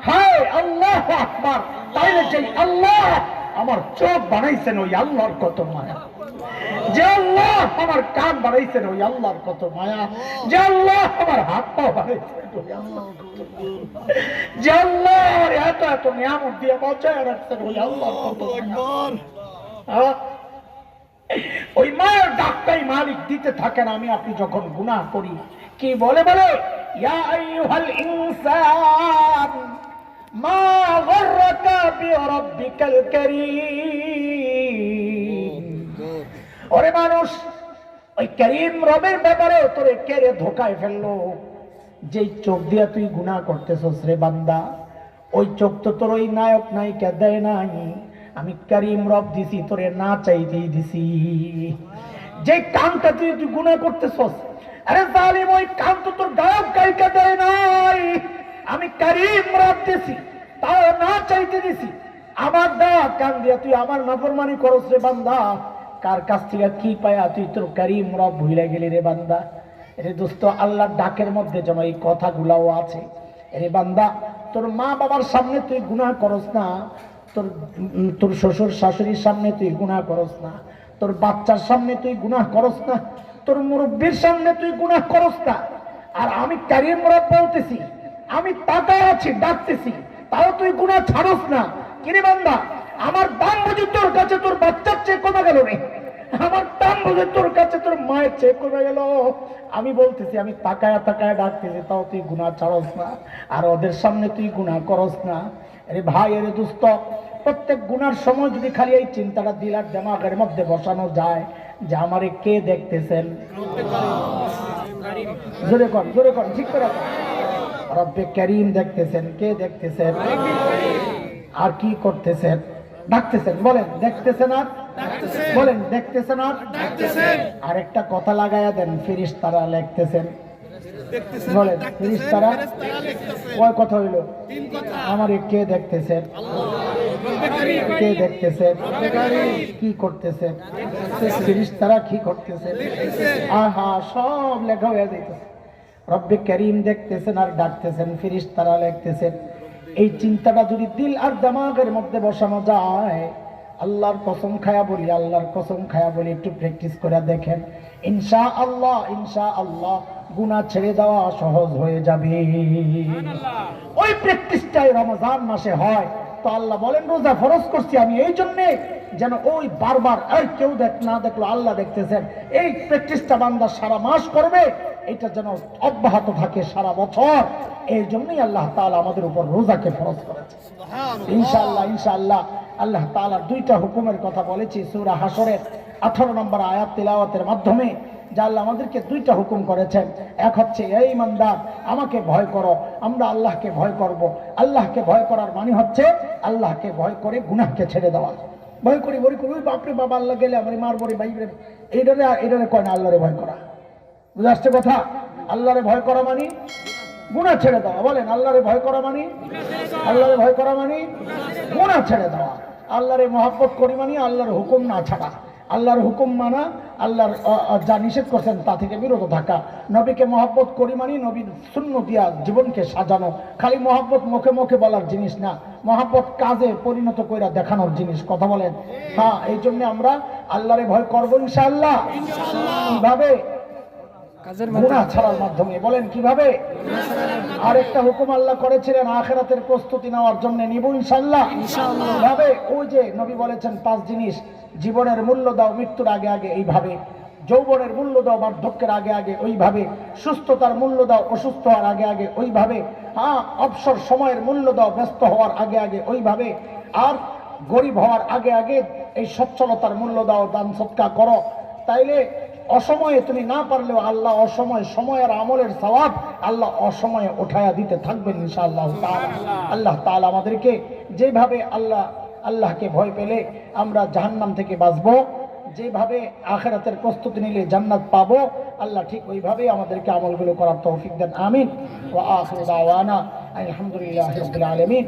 হায় আল্লাহু আকবার! তাইলে যে আল্লাহ আমার চোখ বানাইছেন ওই আল্লাহর কত মায়া, যে আল্লাহ আমার কান বানাইছেন ওই আল্লাহর কত মায়া, যে আল্লাহ আমার হাত পা বানাইছেন ওই আল্লাহর কত মায়া, যে আল্লাহ আমার এত এত নিয়ামত দিয়ে বাঁচায় রাখছেন ওই আল্লাহর কত মায়া। ওই মায়ের ডাকটাই মালিক দিতে থাকেন। আমি আপনি যখন গুনাহ করি কি বলে? বলে ইয়া আইয়ুহাল ইনসান মা গররাকা বিরাব্বিকাল কারীম। ওরে মানুষ, ওই কারীম রবের ব্যাপারে তোরে কে রে ধোঁকায় ফেললো? যেই চোখ দিয়া তুই গুনাহ করতেছস রে বান্দা, ওই চোখ তো তোর ওই নায়ক নায়িকা দেয় নাই, আমি কারীম রব দিছি, তোরে না চাইতেই দিছি। যে কামটা তুই গুনাহ করতেছস, আরে জালিম, ওই কাম তো তোর গায়ক গায়িকা দেয় নাই, আমি কারীম রব দিছি, তাও না চাইতে দিছি। আমার দেওয়া কান দিয়া তুই আমার নাফরমানি করস রে বান্দা। কার কাছ থেকে কি পায়া তুই তোর কারীম রব ভুলে গেলি রে বান্দা। রে দোস্ত, আল্লাহর ডাকের মধ্যে যেন এই কথাগুলাও আছে। রে বান্দা, তোর মা বাবার সামনে তুই গুনাহ করস না, তোর শ্বশুর শাশুড়ির সামনে তুই গুনাহ করস না, তোর বাচ্চার সামনে তুই গুনাহ করস না, তোর মুরব্বীর সামনে তুই গুনাহ করস না। আর আমি কারীম রব বলতেছি, আমি তাকায় আছি, ডাকতেছি, তাও তুই গুনাহ ছাড়স না। কিরে বান্দা, আমার দাম বুঝি তোর কাছে তোর বাচ্চার চেয়ে কমে গেল রে, আমার দাম বুঝি তোর কাছে তোর মায়ের চেয়ে কমে গেল। আমি বলতেছি, আমি তাকায় তাকায় ডাকতেছি, তাও তুই গুনাহ ছাড়স না, আর ওদের সামনে তুই গুনাহ করস না। আরে ভাই, আরে দোস্ত, প্রত্যেক গুনার সময় যদি খালি এই চিন্তাটা দিলার দিমাগের মধ্যে বসানো যায় যে আমারে কে দেখতেছেন, জোরে কর, জোরে কর, ঠিক করে কর, রব্বে কারীম দেখতেছেন। কে দেখতেছেন? আর কি করতেছেন? ডাকতেছেন। বলেন দেখতেছেন, আর বলেন দেখতেছেন, আর একটা কথা লাগাইয়া দেন, ফেরেশতারা লিখতেছেন। বলেন ফেরেশতারা কয় কথা হইল? আমারে কে দেখতেছেন? কে দেখতেছেন? কি করতেছেন? ফেরেশতারা কি করতেছেন? আহা, সব লেখা হয়ে যাইতেছে। রব্বে কারীম দেখতেছেন আর ডাকতেছেন, ফেরেশতারা লিখতেছেন। এই চিন্তাটা যদি দিল আর দিমাগের মধ্যে বসানো যায়, আল্লাহর কসম খায়া বলি, আল্লাহর কসম খায়া বলি, একটু প্র্যাকটিস করে দেখেন, ইনশাআল্লাহ, ইনশাআল্লাহ গুনাহ ছেড়ে দেওয়া সহজ হয়ে যাবে। ওই প্র্যাকটিসটাই রমজান মাসে হয়। তো আল্লাহ বলেন, রোজা ফরজ করছি আমি এই জন্যে যেন ওই বারবার এই কেউ না দেখলো আল্লাহ দেখতেছেন, এই প্র্যাকটিসটা বান্দা সারা মাস করবে, এটা যেন অব্যাহত থাকে সারা বছর। এই জন্যই আল্লাহ তাআলা আমাদের উপর রোজাকে ফরজ করেছে। ইনশাআল্লাহ, ইনশাআল্লাহ আল্লাহ তাআলা দুইটা হুকুমের কথা বলেছি সূরা হাশরের 18 নম্বর আয়াত তিলাওয়াতের মাধ্যমে, যা আল্লাহ আমাদেরকে দুইটা হুকুম করেছেন। এক হচ্ছে, এই ইমানদার আমাকে ভয় করো। আমরা আল্লাহকে ভয় করব। আল্লাহকে ভয় করার মানে হচ্ছে আল্লাহকে ভয় করে গুনাহকে ছেড়ে দেওয়া। ভয় করি বলি করি, বাপরে বাবা, আল্লাহ গেলে আমার মারবো রে ভাই রে, এইটারে কয় না আল্লাহরে ভয় করা। বুঝে আসছে কথা? আল্লাহরে ভয় করা মানে গুনাহ ছেড়ে দেওয়া। বলেন আল্লাহরে ভয় করা মানে, আল্লাহরে ভয় করা মানে গুনাহ ছেড়ে দেওয়া। আল্লাহরে মহব্বত করি মানে আল্লাহর হুকুম না ছাড়া, আল্লাহর হুকুম মানা, আল্লাহর যা নিষেধ করছেন তা থেকে বিরত থাকা। নবীকে মহব্বত করি মানে নবীর সুন্নাহ দিয়া জীবনকে সাজানো। খালি মহব্বত মুখে মুখে বলার জিনিস না, মহব্বত কাজে পরিণত কইরা দেখানোর জিনিস। কথা বলেন? হ্যাঁ, এই জন্য আমরা আল্লাহরে ভয় করবো ইনশাআল্লাহ। কিভাবে? গুনাহ ছাড়ার মাধ্যমে। বলেন কিভাবে? আরেকটা হুকুম আল্লাহ করেছিলেন আখিরাতের প্রস্তুতি নেওয়ার জন্য, নিব ইনশাআল্লাহ। কিভাবে? ওই যে নবী বলেছেন 5 জিনিস, জীবনের মূল্য দাও মৃত্যুর আগে আগে এইভাবে, যৌবনের মূল্য দাও বার্ধক্যের আগে আগে ওইভাবে, সুস্থতার মূল্য দাও অসুস্থ হওয়ার আগে আগে ওইভাবে, হ্যাঁ, অবসর সময়ের মূল্য দাও ব্যস্ত হওয়ার আগে আগে ওইভাবে, আর গরিব হওয়ার আগে আগে এই সচ্ছলতার মূল্য দাও, দান সদকা করো। তাইলে অসময়ে তুমি না পারলেও আল্লাহ অসময় সময়ের আমলের সওয়াব আল্লাহ অসময়ে উঠায়া দিতে থাকবেন ইনশাআল্লাহ তাআলা। আল্লাহ তাআলা আমাদেরকে যেভাবে আল্লাহকে ভয় পেলে আমরা জাহান্নাম থেকে বাঁচবো, যেভাবে আখিরাতের প্রস্তুতি নিলে জান্নাত পাবো, আল্লাহ ঠিক ওইভাবেই আমাদেরকে আমলগুলো করার তৌফিক দেন। আমিন। ওয়া আখিরু দাওয়ানা আলহামদুলিল্লাহি রাব্বিল আলামিন।